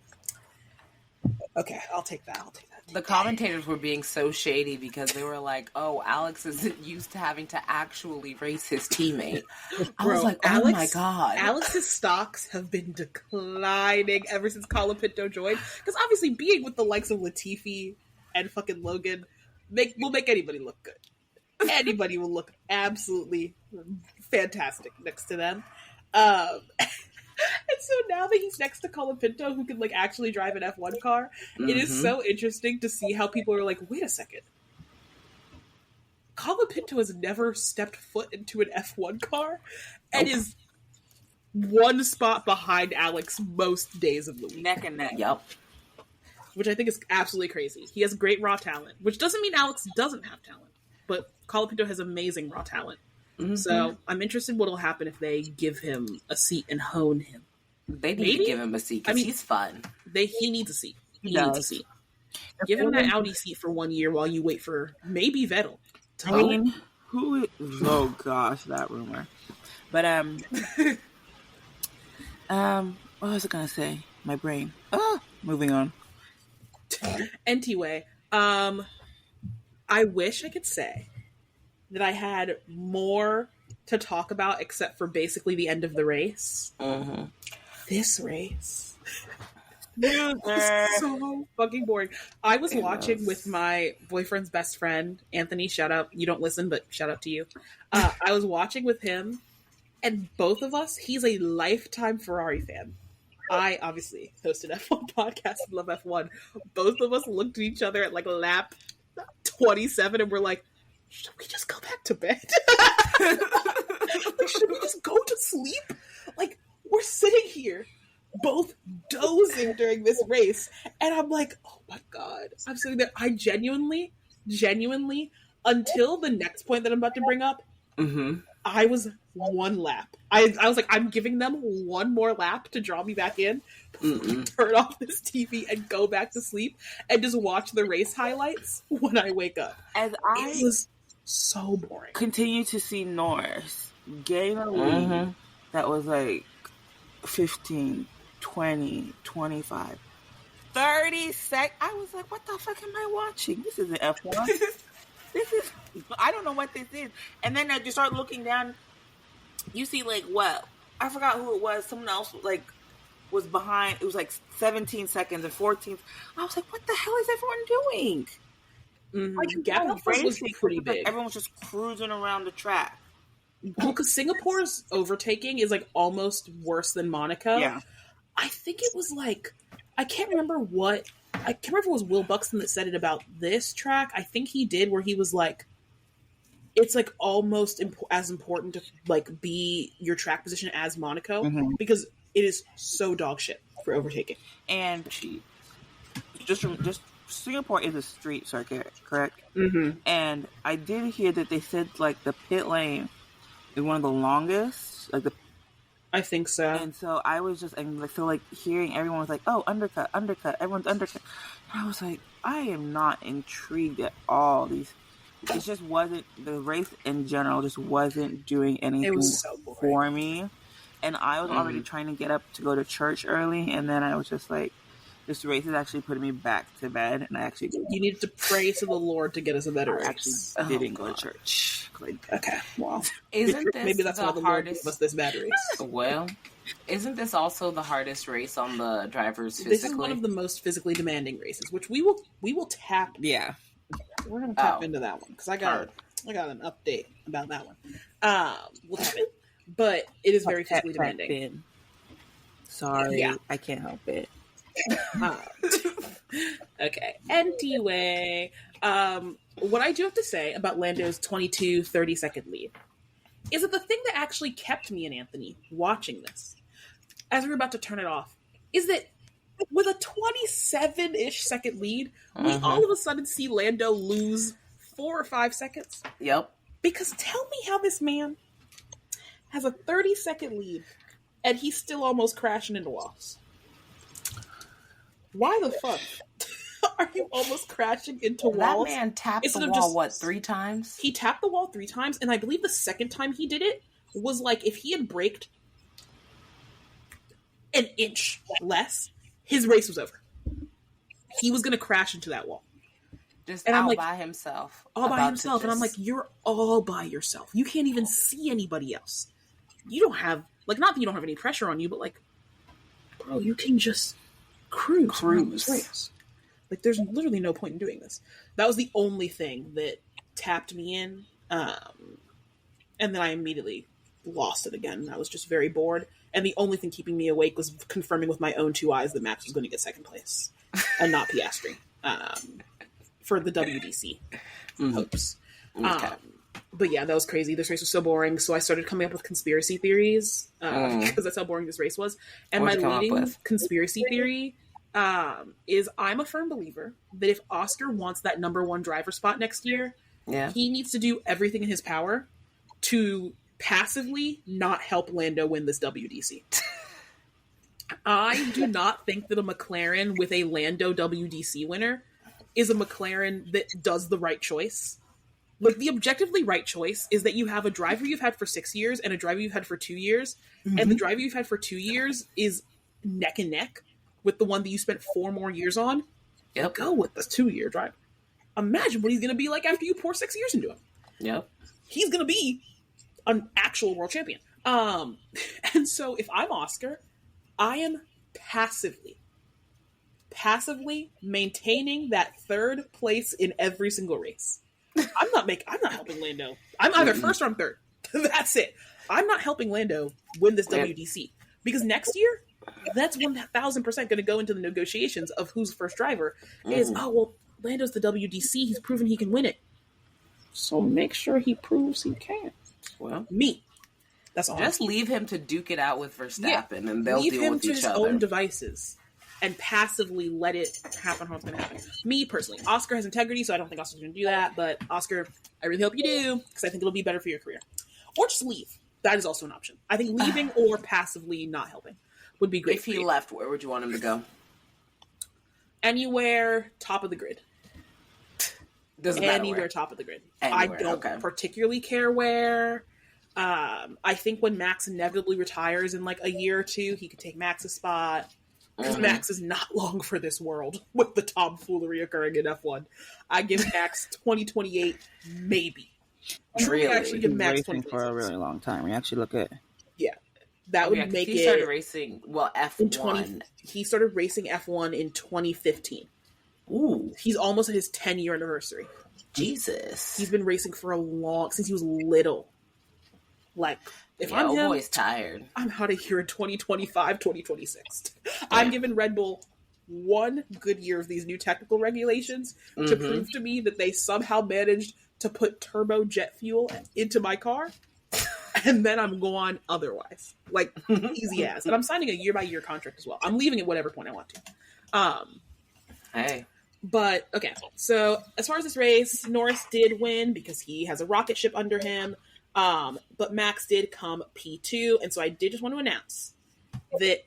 Okay, I'll take that. The commentators were being so shady because they were like, "Oh, Alex isn't used to having to actually race his teammate." I was like, "Oh my god!" Alex's stocks have been declining ever since Colapinto joined. Because obviously, being with the likes of Latifi and fucking Logan will make anybody look good. Anybody will look absolutely fantastic next to them. And so now that he's next to Colapinto, who can like actually drive an F1 car, it is so interesting to see how people are like, wait a second. Colapinto has never stepped foot into an F1 car and is 1 spot behind Alex most days of the week. Neck and neck. Yep. Which I think is absolutely crazy. He has great raw talent, which doesn't mean Alex doesn't have talent, but Colapinto has amazing raw talent. So I'm interested what will happen if they give him a seat and hone him. They need to give him a seat because he's fun. He needs a seat. He needs a seat. Give him that Audi seat for 1 year while you wait for maybe Vettel. Oh gosh, that rumor. But what was I gonna say? My brain. Moving on. Anyway, I wish I could say that I had more to talk about except for basically the end of the race. This race was so fucking boring. I was watching with my boyfriend's best friend, Anthony. Shout out. You don't listen, but shout out to you. I was watching with him, and both of us, he's a lifetime Ferrari fan. I obviously host an F1 podcast and love F1. Both of us looked at each other at like lap 27 and we're like, should we just go back to bed? Like, should we just go to sleep? Like, we're sitting here, both dozing during this race, and I'm like, oh my god. I'm sitting there. I genuinely, until the next point that I'm about to bring up, I was 1 lap. I was like, I'm giving them 1 more lap to draw me back in, turn off this TV and go back to sleep and just watch the race highlights when I wake up. It was so boring. Continue to see Norris gain a lead that was like 15, 20, 25, 30 seconds. I was like, what the fuck am I watching? This isn't F1. I don't know what this is. And then as you start looking down, you see like what? I forgot who it was. Someone else like was behind. It was like 17 seconds or 14. I was like, what the hell is everyone doing? Like, gap difference was pretty big. Everyone was just cruising around the track. Well, because Singapore's overtaking is like almost worse than Monaco. Yeah. I think it was like, I can't remember what I can't remember if it was Will Buxton that said it about this track. I think he did, where he was like, it's like almost as important to like be your track position as Monaco, because it is so dog shit for overtaking. And just Singapore is a street circuit, correct? And I did hear that they said like the pit lane is one of the longest, like the. I think so. And so I was just, and I feel like hearing everyone was like, oh, undercut, everyone's undercut. And I was like, I am not intrigued at all. It just wasn't, the race in general just wasn't doing anything for me. And I was already trying to get up to go to church early, and then I was just like, this race is actually putting me back to bed, and I actually you needed to pray to the Lord to get us a better race. Actually didn't go to church. Okay, well, isn't this maybe that's the why the hardest? Lord gave us this bad race. Well, isn't this also the hardest race on the drivers physically? This is one of the most physically demanding races, which we will tap. Yeah, we're gonna tap into that one because I got an update about that one. We'll tap in, but it is very physically demanding. Sorry, I can't help it. Okay. Anyway, what I do have to say about Lando's 30-second lead is that the thing that actually kept me and Anthony watching this, as we were about to turn it off, is that with a 27-ish second lead, we all of a sudden see Lando lose 4 or 5 seconds. Yep. Because tell me how this man has a 30-second lead and he's still almost crashing into walls. Why the fuck are you almost crashing into walls? That man tapped the wall, 3 times? He tapped the wall 3 times, and I believe the second time he did it was like if he had braked an inch less, his race was over. He was going to crash into that wall. Just and out by himself. All by himself. And I'm like, you're all by yourself. You can't even see anybody else. You don't have, like, not that you don't have any pressure on you, but like, bro, you can just cruise. Race. Like, there's literally no point in doing this. That was the only thing that tapped me in. And then I immediately lost it again. I was just very bored. And the only thing keeping me awake was confirming with my own 2 eyes that Max was going to get second place and not Piastri for the WDC hopes. Okay. But yeah, that was crazy. This race was so boring. So I started coming up with conspiracy theories because that's how boring this race was. And my leading conspiracy theory is I'm a firm believer that if Oscar wants that number 1 driver spot next year, he needs to do everything in his power to passively not help Lando win this WDC. I do not think that a McLaren with a Lando WDC winner is a McLaren that does the right choice. Like, the objectively right choice is that you have a driver you've had for 6 years and a driver you've had for 2 years, and the driver you've had for 2 years is neck and neck with the one that you spent 4 more years on. Yep. Go with the 2-year driver. Imagine what he's going to be like after you pour 6 years into him. Yep. He's going to be an actual world champion. And so if I'm Oscar, I am passively maintaining that 3rd place in every single race. I'm not helping Lando. I'm either 1st or I'm 3rd. That's it. I'm not helping Lando win this WDC because next year, that's 1,000% going to go into the negotiations of who's first driver. Is Lando's the WDC. He's proven he can win it. So make sure he proves he can. Well, that's all. Just leave him to duke it out with Verstappen, and they'll deal with each other. Leave him to his own devices. And passively let it happen how it's going to happen. Me, personally, Oscar has integrity, so I don't think Oscar's going to do that. But Oscar, I really hope you do, because I think it'll be better for your career. Or just leave. That is also an option. I think leaving or passively not helping would be great. If he left, where would you want him to go? Anywhere top of the grid. Doesn't matter Anywhere top of the grid. Anywhere, I don't particularly care where. I think when Max inevitably retires in like a year or 2, he could take Max's spot. Because Max is not long for this world with the tomfoolery occurring in F1. I give Max 2028, maybe. Really? Actually give Max 2026 for a really long time. We actually look at that would make he started racing F1. He started racing F1 in 2015. Ooh, he's almost at his 10-year anniversary. Jesus, he's been racing for since he was little. Like, if I'm him, boy's tired. I'm out of here in 2025, 2026. I'm giving Red Bull one good year of these new technical regulations to prove to me that they somehow managed to put turbo jet fuel into my car, and then I'm going otherwise. Like, easy as. And I'm signing a year-by-year contract as well. I'm leaving at whatever point I want to. Hey. But, okay, so as far as this race, Norris did win because he has a rocket ship under him, but Max did come P2, and so I did just want to announce that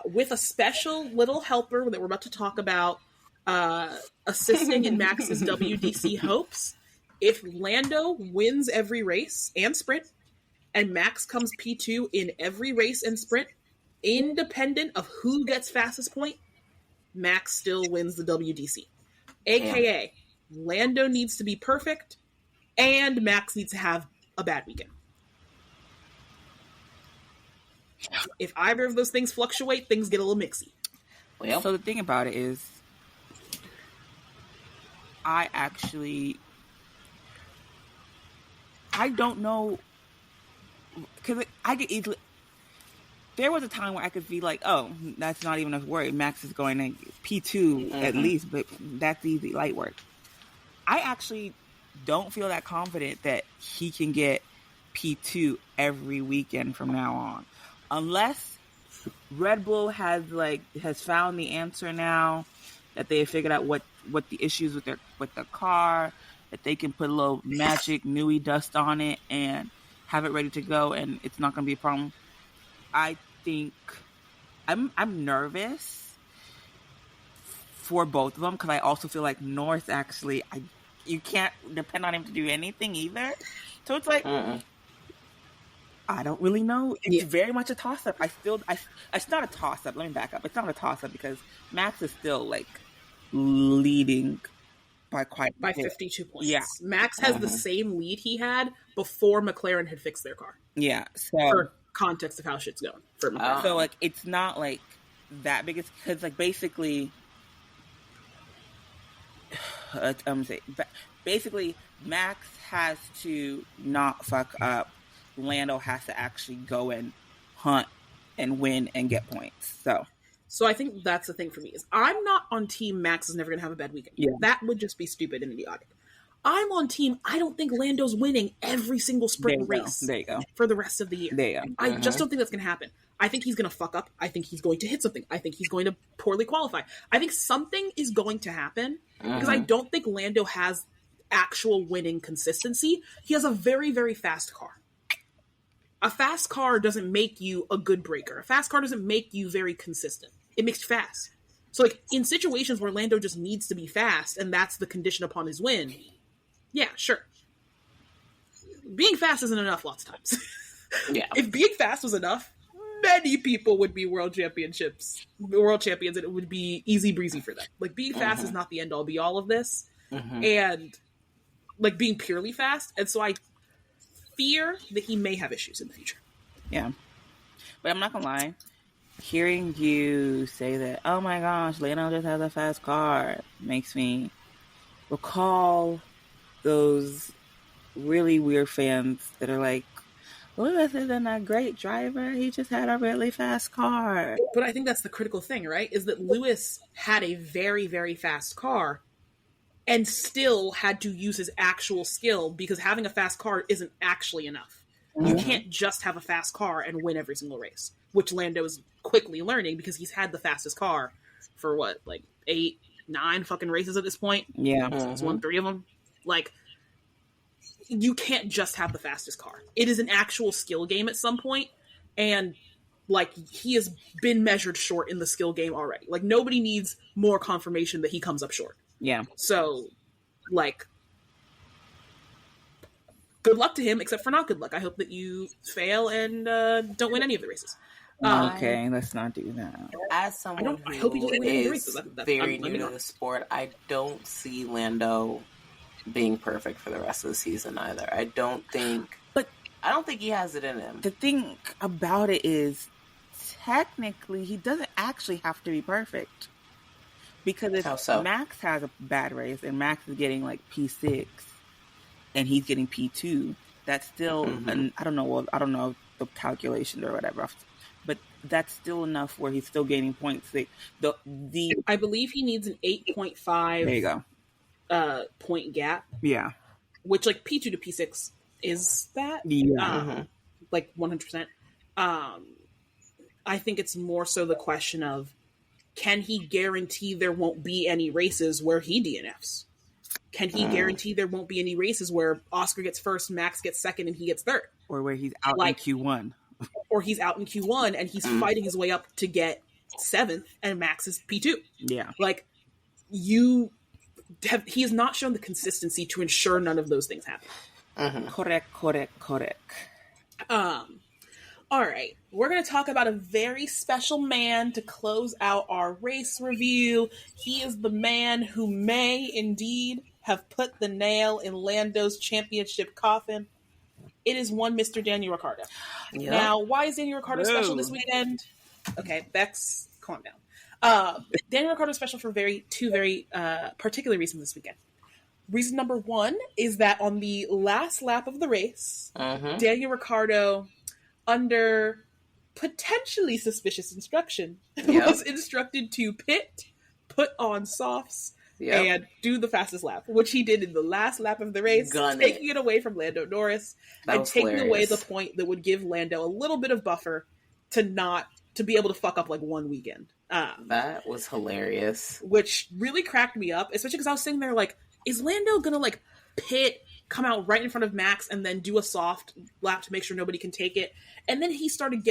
with a special little helper that we're about to talk about, assisting in Max's WDC hopes, if Lando wins every race and sprint, and Max comes P2 in every race and sprint, independent of who gets fastest point, Max still wins the WDC. AKA, Lando needs to be perfect, and Max needs to have a bad weekend. If either of those things fluctuate, things get a little mixy. Well, so the thing about it is, I don't know, because I could easily, there was a time where I could be like, oh, that's not even a worry. Max is going to P2 at least, but that's easy, light work. I actually don't feel that confident that he can get P2 every weekend from now on. Unless Red Bull has found the answer now, that they have figured out what the issues with the car, that they can put a little magic Nui dust on it and have it ready to go, and it's not going to be a problem. I think I'm nervous for both of them, because I also feel like Norris actually, you can't depend on him to do anything either. So it's like, I don't really know. It's very much a toss-up. It's not a toss-up. Let me back up. It's not a toss-up because Max is still like leading by 52 points. Yeah. Max has the same lead he had before McLaren had fixed their car. Yeah. So, for context of how shit's going for McLaren. So like, it's not like that big. It's because like basically, basically Max has to not fuck up. Lando has to actually go and hunt and win and get points. So I think that's the thing for me is I'm not on team Max is never going to have a bad weekend. Yeah. That would just be stupid and idiotic. I'm on team I don't think Lando's winning every single sprint race for the rest of the year. There you go. I just don't think that's going to happen. I think he's going to fuck up. I think he's going to hit something. I think he's going to poorly qualify. I think something is going to happen because I don't think Lando has actual winning consistency. He has a very, very fast car. A fast car doesn't make you a good breaker. A fast car doesn't make you very consistent. It makes you fast. So, like, in situations where Lando just needs to be fast, and that's the condition upon his win, yeah, sure. Being fast isn't enough lots of times. Yeah. If being fast was enough, many people would be world champions, and it would be easy breezy for them. Like, being fast is not the end-all, be-all of this. And, like, being purely fast. And so I fear that he may have issues in the future. Yeah. But I'm not gonna lie. Hearing you say that, oh my gosh, Lando just has a fast car, makes me recall those really weird fans that are like, Lewis isn't a great driver, he just had a really fast car. But I think that's the critical thing, right? Is that Lewis had a very, very fast car and still had to use his actual skill because having a fast car isn't actually enough. You can't just have a fast car and win every single race, which Lando is quickly learning because he's had the fastest car for 8, 9 fucking races at this point. Yeah. He's won 3 of them. Like, you can't just have the fastest car. It is an actual skill game at some point, and like, he has been measured short in the skill game already. Like, nobody needs more confirmation that he comes up short. Yeah. So, like, good luck to him, except for not good luck. I hope that you fail and don't win any of the races. Okay, let's not do that. As someone who is very new to the sport, I don't see Lando being perfect for the rest of the season either. I don't think he has it in him. The thing about it is, technically, he doesn't actually have to be perfect. Because if Max has a bad race and Max is getting like P6 and he's getting P2, that's still, and I don't know the calculations or whatever, but that's still enough where he's still gaining points. I believe he needs an 8.5. There you go. Point gap. Yeah. Which, like, P2 to P6 is that. Yeah. Like 100%. I think it's more so the question of, can he guarantee there won't be any races where he DNFs? Can he guarantee there won't be any races where Oscar gets first, Max gets second, and he gets third? Or where he's out in Q1. Or he's out in Q1 and he's fighting his way up to get 7th and Max is P2. Yeah. Like, he has not shown the consistency to ensure none of those things happen. Correct. All right, we're going to talk about a very special man to close out our race review. He is the man who may indeed have put the nail in Lando's championship coffin. It is one Mr. Daniel Ricciardo. Yep. Now, why is Daniel Ricciardo special this weekend? Okay, Bex, calm down. Daniel Ricciardo is special for two very particular reasons this weekend. Reason number one is that on the last lap of the race, Daniel Ricciardo, under potentially suspicious instruction, was instructed to put on softs, and do the fastest lap, which he did in the last lap of the race, taking it away from Lando Norris and taking away the point that would give Lando a little bit of buffer to be able to fuck up like one weekend. That was hilarious. Which really cracked me up, especially because I was sitting there like, is Lando gonna like come out right in front of Max and then do a soft lap to make sure nobody can take it? And then he started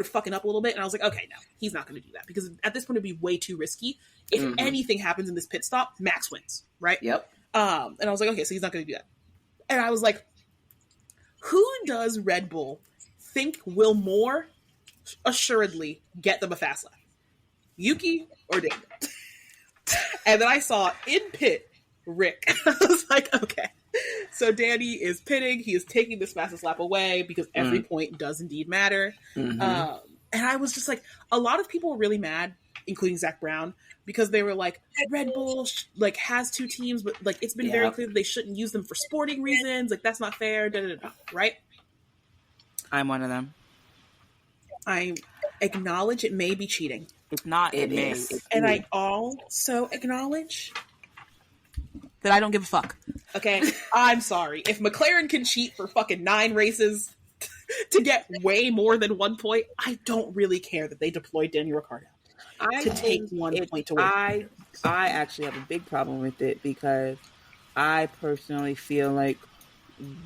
fucking up a little bit, and I was like, okay, no, he's not going to do that, because at this point it'd be way too risky. If anything happens in this pit stop, Max wins, right? Yep. And I was like, okay, so he's not going to do that. And I was like, who does Red Bull think will more assuredly get them a fast lap? Yuki or Daniel? And then I saw in pit Rick. I was like, okay. So Danny is pitting. He is taking this fastest lap away because every point does indeed matter. And I was just like, a lot of people were really mad, including Zach Brown, because they were like, Red Bull like has two teams, but like it's been very clear that they shouldn't use them for sporting reasons. Like, that's not fair. Right? I'm one of them. I acknowledge it may be cheating. If not, it is. And I also acknowledge that I don't give a fuck. Okay? I'm sorry. If McLaren can cheat for fucking 9 races to get way more than 1 point, I don't really care that they deployed Daniel Ricciardo to take 1 point to win. I actually have a big problem with it, because I personally feel like,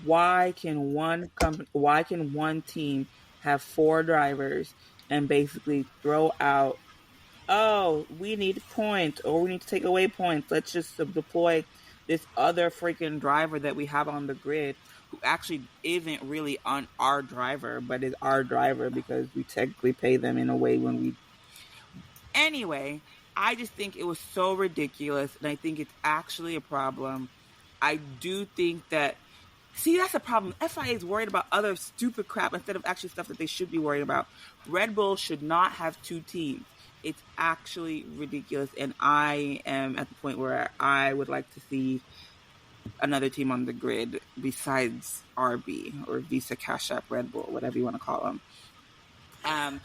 why can one team have 4 drivers and basically throw out, oh, we need points, or we need to take away points, let's just deploy this other freaking driver that we have on the grid, who actually isn't really on our driver, but is our driver because we technically pay them in a way when we... Anyway, I just think it was so ridiculous, and I think it's actually a problem. I do think that... See, that's a problem. FIA is worried about other stupid crap instead of actually stuff that they should be worried about. Red Bull should not have 2 teams. It's actually ridiculous, and I am at the point where I would like to see another team on the grid besides RB or Visa Cash App Red Bull, whatever you want to call them. I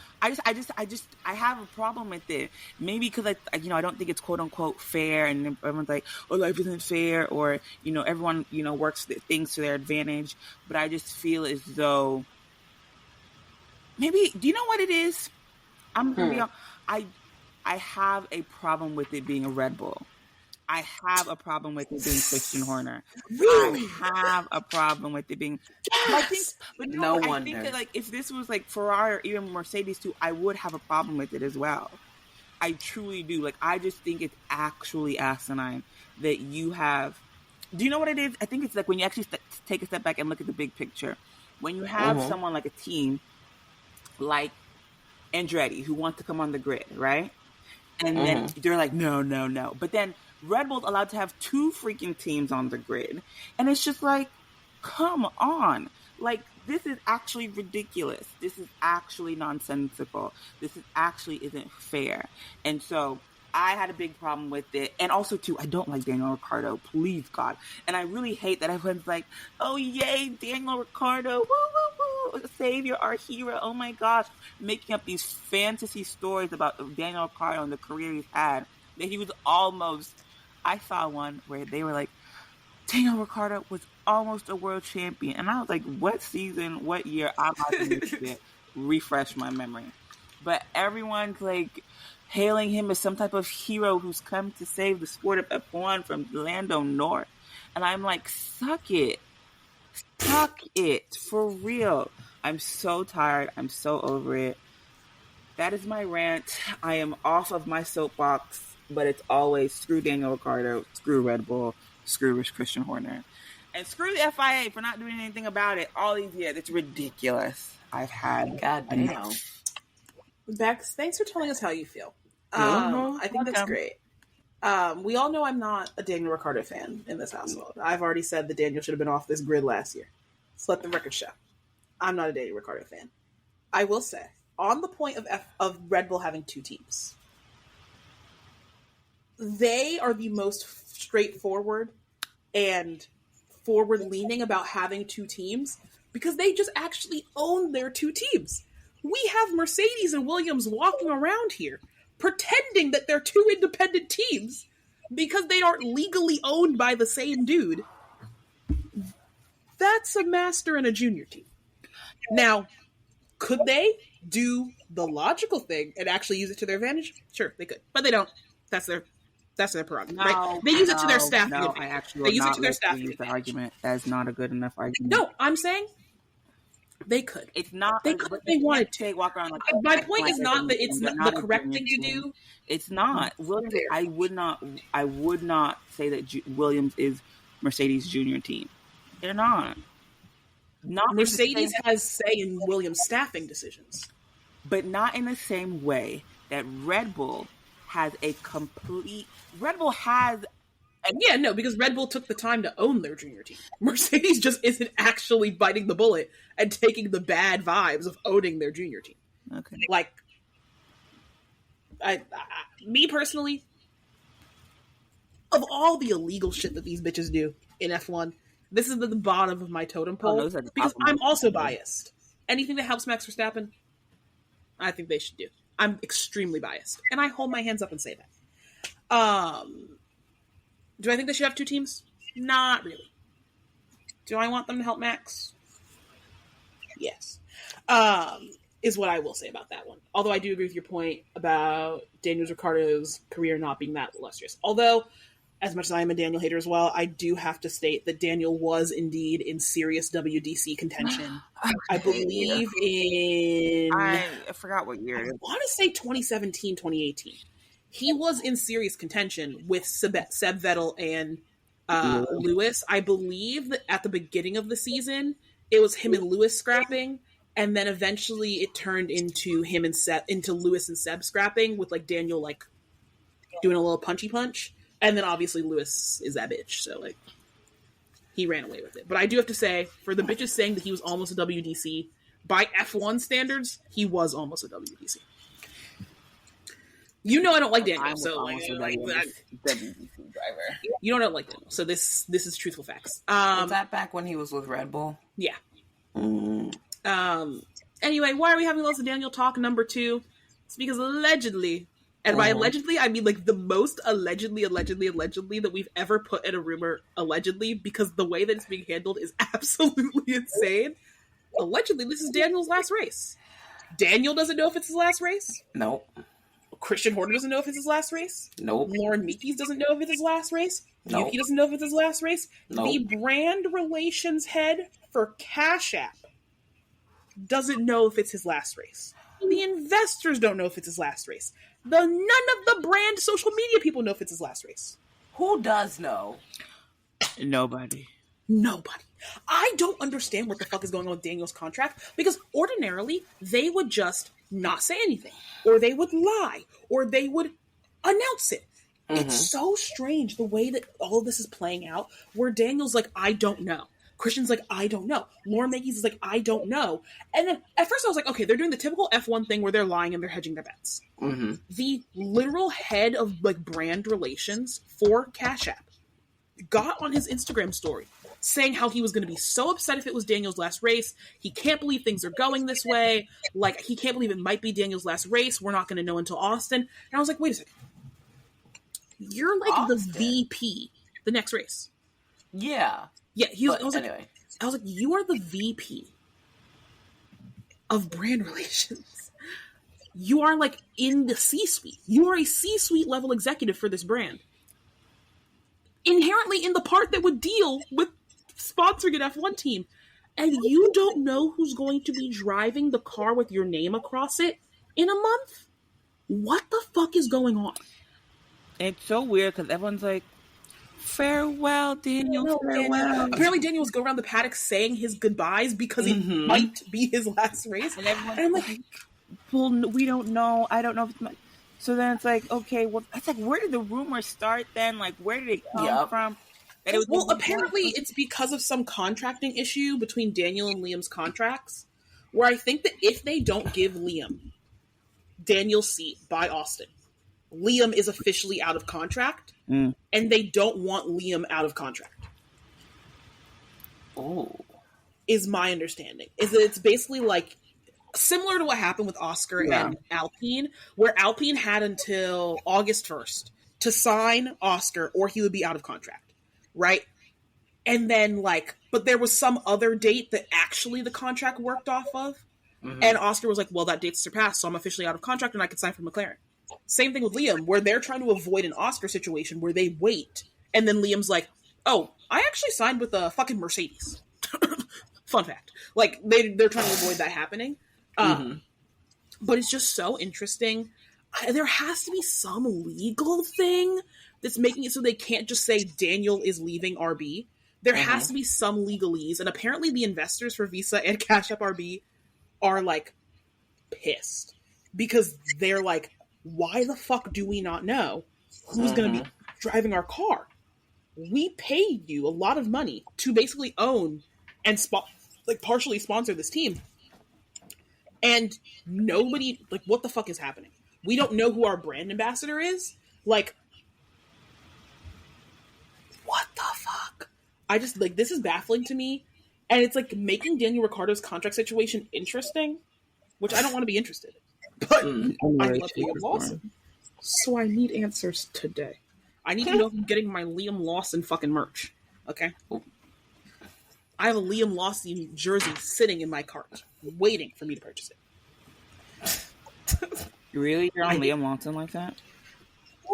have a problem with it. Maybe because I don't think it's quote unquote fair, and everyone's like, oh, life isn't fair, or everyone works things to their advantage. But I just feel as though maybe, do you know what it is? I'm gonna be honest. I have a problem with it being a Red Bull. I have a problem with it being Christian Horner. Really? I have a problem with it being... Yes! I think that, like, if this was, like, Ferrari or even Mercedes too, I would have a problem with it as well. I truly do. Like, I just think it's actually asinine that you have... Do you know what it is? I think it's, like, when you actually take a step back and look at the big picture. When you have someone like a team like Andretti who wants to come on the grid, right? And then they're like, no. But then Red Bull's allowed to have 2 freaking teams on the grid. And it's just like, come on. Like, this is actually ridiculous. This is actually nonsensical. This actually isn't fair. And so I had a big problem with it. And also, too, I don't like Daniel Ricciardo. Please, God. And I really hate that everyone's like, oh, yay, Daniel Ricciardo. Woo, woo, woo. savior, our hero. Oh my gosh. Making up these fantasy stories about Daniel Ricciardo and the career he's had. That he was almost, I saw one where they were like, Daniel Ricciardo was almost a world champion. And I was like, what season, what year? I'm not going to refresh my memory. But everyone's like hailing him as some type of hero who's come to save the sport of F1 from Lando North. And I'm like, suck it. Suck it. For real. I'm so tired. I'm so over it. That is my rant. I am off of my soapbox, but it's always screw Daniel Ricciardo, screw Red Bull, screw Christian Horner, and screw the FIA for not doing anything about it all these years. It's ridiculous. I've had goddamn. Bex, thanks for telling us how you feel. I think that's great. We all know I'm not a Daniel Ricciardo fan in this household. I've already said that Daniel should have been off this grid last year. So let the record show. I'm not a Daniel Ricciardo fan. I will say, on the point of Red Bull having two teams, they are the most straightforward and forward-leaning about having two teams because they just actually own their two teams. We have Mercedes and Williams walking around here pretending that they're two independent teams because they aren't legally owned by the same dude. That's a master and a junior team. Now, could they do the logical thing and actually use it to their advantage? Sure, they could, but they don't. That's their prerogative. No, right? They use it to their staff. No, I actually use it to their staff. The argument that is not a good enough argument. No, I'm saying they could. It's not. They could if they wanted to. Walk around like my point is not that it's not the correct thing to do. It's not. Williams. I would not say that Williams is Mercedes' junior team. They're not. Not Mercedes has say in Williams' staffing decisions, but not in the same way that Red Bull has a complete. Red Bull has. Yeah, no, because Red Bull took the time to own their junior team. Mercedes just isn't actually biting the bullet and taking the bad vibes of owning their junior team. Okay. Like, me personally, of all the illegal shit that these bitches do in F1, this is the bottom of my totem pole because I'm also biased. Anything that helps Max Verstappen, I think they should do. I'm extremely biased, and I hold my hands up and say that. Do I think they should have two teams? Not really. Do I want them to help Max? Yes. Is what I will say about that one. Although I do agree with your point about Daniel Ricciardo's career not being that illustrious. Although, as much as I am a Daniel hater as well, I do have to state that Daniel was indeed in serious WDC contention. I believe in... I forgot what year. I want to say 2017, 2018. He was in serious contention with Seb Vettel and Lewis. I believe that at the beginning of the season, it was him and Lewis scrapping, and then eventually it turned into him and into Lewis and Seb scrapping with like Daniel like doing a little punchy punch, and then obviously Lewis is that bitch, so like he ran away with it. But I do have to say, for the bitches saying that he was almost a WDC, by F1 standards, he was almost a WDC. You know I don't like Daniel, so like WDC driver. You don't like Daniel, so this is truthful facts. Was that back when he was with Red Bull? Yeah. Anyway, why are we having lots of Daniel talk? Number 2, it's because allegedly, and by allegedly I mean like the most allegedly that we've ever put in a rumor. Allegedly, because the way that it's being handled is absolutely insane. Allegedly, this is Daniel's last race. Daniel doesn't know if it's his last race. Nope. Christian Horner doesn't know if it's his last race. Nope. Lauren Meekes doesn't know if it's his last race. Nope. Yuki doesn't know if it's his last race. Nope. The brand relations head for Cash App doesn't know if it's his last race. The investors don't know if it's his last race. None of the brand social media people know if it's his last race. Who does know? Nobody. I don't understand what the fuck is going on with Daniel's contract, because ordinarily they would just not say anything, or they would lie, or they would announce it. Mm-hmm. It's so strange the way that all of this is playing out, where Daniel's like, I don't know. Christian's like, I don't know. Lauren Meekes is like, I don't know. And then at first I was like, okay, they're doing the typical F1 thing where they're lying and they're hedging their bets. Mm-hmm. The literal head of like brand relations for Cash App got on his Instagram story saying how he was going to be so upset if it was Daniel's last race. He can't believe things are going this way. Like, he can't believe it might be Daniel's last race. We're not going to know until Austin. And I was like, wait a second. You're like Austin. The VP the next race. Yeah. Yeah. I was like, you are the VP of brand relations. You are like in the C-suite. You are a C-suite level executive for this brand. Inherently in the part that would deal with sponsoring an F1 team. And you don't know who's going to be driving the car with your name across it in a month? What the fuck is going on? It's so weird because everyone's like, farewell, Daniel, farewell. Apparently Daniel was going around the paddock saying his goodbyes because it might be his last race. And I'm like, well, we don't know. I don't know if it's my... So then it's like, okay, well, it's like, where did the rumor start then? Like, where did it come from? Well, apparently it's because of some contracting issue between Daniel and Liam's contracts, where I think that if they don't give Liam Daniel's seat by Austin, Liam is officially out of contract, and they don't want Liam out of contract. Oh. Is my understanding. Is that it's basically like, similar to what happened with Oscar and Alpine, where Alpine had until August 1st to sign Oscar or he would be out of contract, right? And then, like, but there was some other date that actually the contract worked off of, and Oscar was like, well, that date's surpassed, so I'm officially out of contract and I can sign for McLaren. Same thing with Liam, where they're trying to avoid an Oscar situation where they wait, and then Liam's like, oh, I actually signed with a fucking Mercedes. Fun fact. Like, they're trying to avoid that happening. But it's just so interesting. There has to be some legal thing that's making it so they can't just say Daniel is leaving RB. There has to be some legalese, and apparently the investors for Visa and Cash App RB are like pissed because they're like, why the fuck do we not know who's going to be driving our car? We paid you a lot of money to basically own and partially sponsor this team. And nobody, like, what the fuck is happening? We don't know who our brand ambassador is. Like, what the fuck? I just, like, this is baffling to me. And it's, like, making Daniel Ricciardo's contract situation interesting, which I don't want to be interested in. But I love Liam Lawson. So I need answers today. I need to know if I'm getting my Liam Lawson fucking merch. Okay? I have a Liam Lawson jersey sitting in my cart, waiting for me to purchase it. Really? You're on Liam Lawson like that?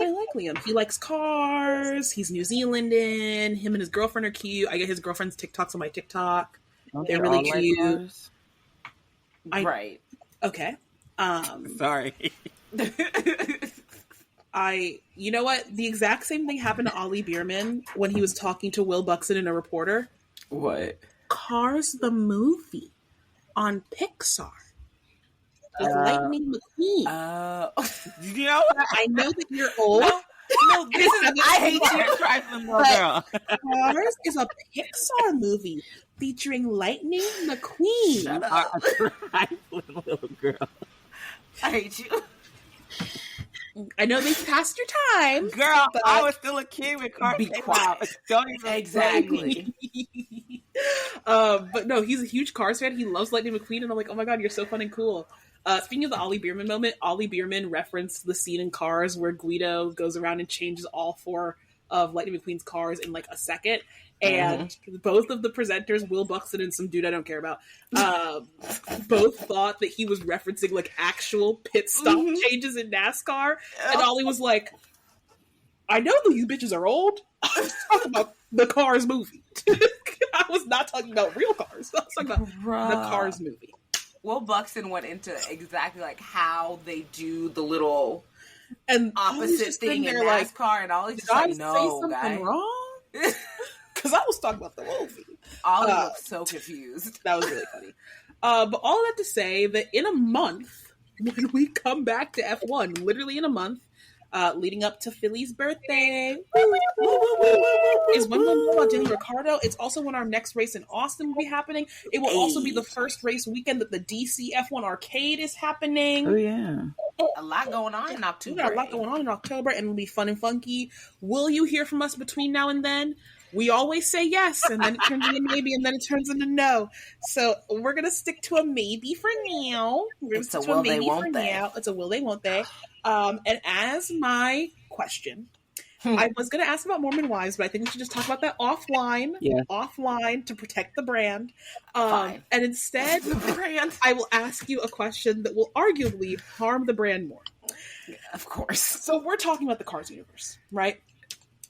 I like Liam. He likes cars. He's New Zealandan. Him and his girlfriend are cute. I get his girlfriend's TikToks on my TikTok. They're really cute. Right. Okay. Sorry. You know what? The exact same thing happened to Ollie Bierman when he was talking to Will Buxton and a reporter. What? Cars the movie on Pixar with Lightning McQueen. You know, I know that you're old. No, this is I hate you, trifling little girl. Cars is a Pixar movie featuring Lightning McQueen. Shut up, trifling little girl. I hate you. I know they've passed your time. Girl, I was still a kid with cars. Be quiet. Don't even Exactly. But no, he's a huge Cars fan. He loves Lightning McQueen, and I'm like, oh my god, you're so fun and cool. Speaking of the Ollie Bierman moment, Ollie Bierman referenced the scene in Cars where Guido goes around and changes all four of Lightning McQueen's cars in like a second. And both of the presenters, Will Buxton and some dude I don't care about, both thought that he was referencing like actual pit stop changes in NASCAR. And Ollie was like, I know that you bitches are old. I was talking about the Cars movie. I was not talking about real cars. I was talking about the Cars movie. Will Buxton went into exactly like how they do the little and opposite thing in NASCAR, and Ollie's just like, no, guy. Wrong? Because I was talking about the movie. Ollie looked so confused. That was really funny. But all that to say that in a month, when we come back to F1, literally in a month, leading up to Philly's birthday, is when we'll know about Daniel Ricciardo. It's also when our next race in Austin will be happening. It will also be the first race weekend that the DC F1 arcade is happening. Oh, yeah. A lot going on in October. We got a lot going on in October, and it'll be fun and funky. Will you hear from us between now and then? We always say yes, and then it turns into maybe, and then it turns into no. So we're going to stick to a maybe for now. We're going to stick to a maybe for now. It's a will they, won't they. And as my question, I was going to ask about Mormon wives, but I think we should just talk about that offline. Yeah. Offline to protect the brand. And instead, I will ask you a question that will arguably harm the brand more. Yeah, of course. So we're talking about the Cars universe, right?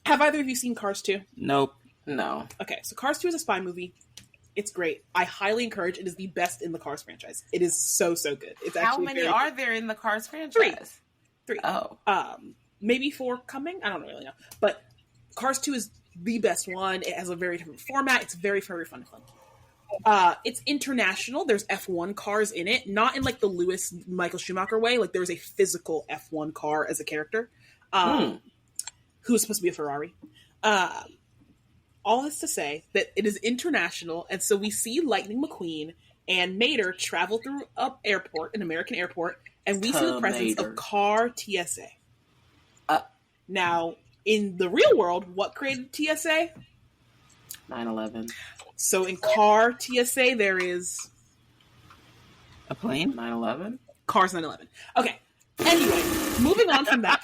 Have either of you seen Cars 2? Nope. No. Okay, so Cars 2 is a spy movie. It's great. I highly encourage. It is the best in the Cars franchise. It is so good. It's How many are there in the Cars franchise? Three. Oh. Maybe 4 coming. I don't really know. But Cars 2 is the best one. It has a very different format. It's very, very fun. It's international. There's F1 cars in it. Not in like the Lewis Michael Schumacher way. Like there's a physical F1 car as a character. Who is supposed to be a Ferrari. All this to say that it is international, and so we see Lightning McQueen and Mater travel through an American airport, and we see the presence of Car TSA. Now, in the real world, what created TSA? 9/11. So in Car TSA, there is... A plane? 9/11? Cars 9/11. Okay. Anyway, moving on from that,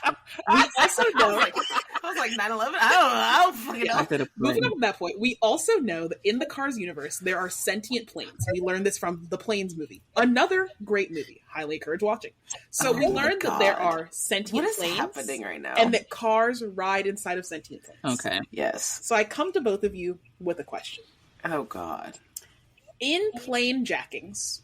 we also know... I was like 9/11? I don't fucking know. Moving on from that point, we also know that in the Cars universe, there are sentient planes. We learned this from the Planes movie. Another great movie. Highly encourage watching. So we learned that there are sentient planes. What is happening right now? And that cars ride inside of sentient planes. Okay. Yes. So I come to both of you with a question. Oh, God. In plane jackings...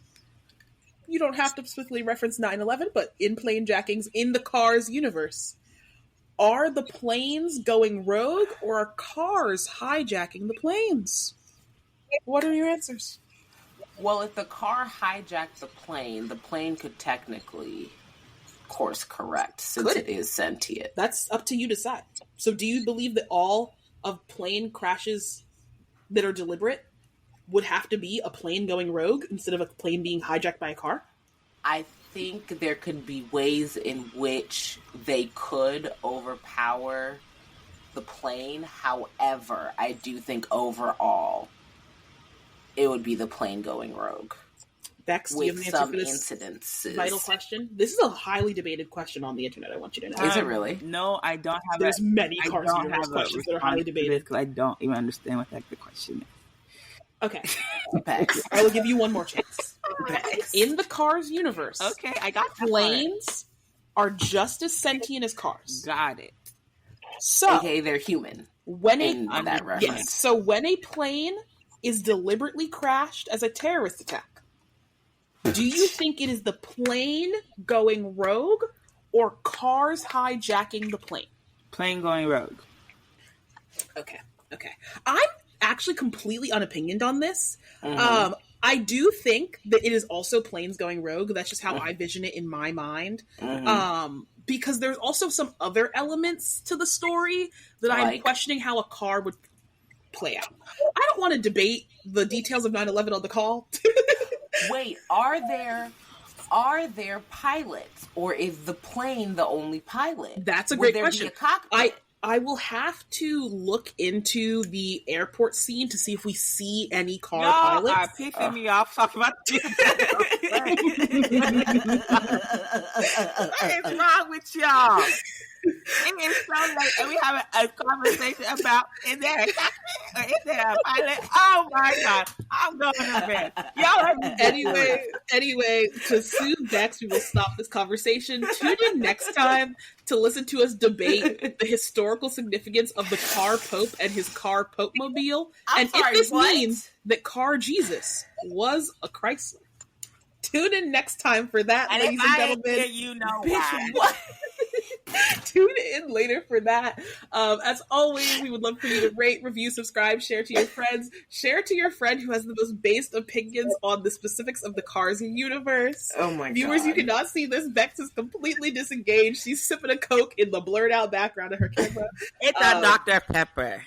You don't have to specifically reference 9/11, but in plane jackings in the Cars universe, are the planes going rogue or are cars hijacking the planes? What are your answers? Well, if the car hijacked the plane could technically course correct since it is sentient. That's up to you to decide. So do you believe that all of plane crashes that are deliberate would have to be a plane going rogue instead of a plane being hijacked by a car? I think there could be ways in which they could overpower the plane. However, I do think overall it would be the plane going rogue. Bex, do you have an answer for this incidences. Vital question? This is a highly debated question on the internet, I want you to know. Is it really? No, I don't have There's many Cars universe questions that are highly debated. Because I don't even understand what the question is. Okay. Bex. I will give you one more chance. Bex. In the Cars universe, Okay, I got that planes are just as sentient as cars. Got it. So, Okay, they're human. when In a that reference. yes, so when a plane is deliberately crashed as a terrorist attack, do you think it is the plane going rogue or cars hijacking the plane? Plane going rogue. Okay. I'm actually completely unopinioned on this. I do think that it is also planes going rogue. That's just how I vision it in my mind. Because there's also some other elements to the story that I'm questioning how a car would play out. I don't want to debate the details of 9/11 on the call. Wait, are there pilots, or is the plane the only pilot? That's a great Would there question. Be a cockpit? I will have to look into the airport scene to see if we see any car Y'all pilots. are pissing me off talking about this. What is wrong with y'all? It is so late and we having a conversation about is there a cockpit or is there a pilot? Oh my God. I'm going to bed. Y'all Anyway, to soothe Bex, we will stop this conversation. Tune in next time to listen to us debate the historical significance of the car pope and his car pope mobile. If this means that car Jesus was a Chrysler. Tune in next time for that, and ladies and gentlemen. You know why. Tune in later for that. As always, we would love for you to rate, review, subscribe, share to your friends. Share to your friend who has the most based opinions on the specifics of the Cars universe. Oh my Viewers, God. you cannot see this. Bex is completely disengaged. She's sipping a Coke in the blurred out background of her camera. It's a Dr. Pepper.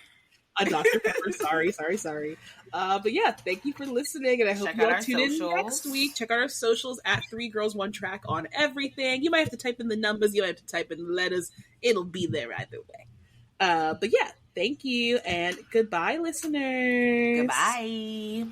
A Dr. Pepper. Sorry. But yeah, thank you for listening, and I hope you all tune in next week. Check out our socials at 3 Girls 1 Track on everything. You might have to type in the numbers, you might have to type in the letters. It'll be there either way. But yeah, Thank you, and goodbye, listeners. Goodbye.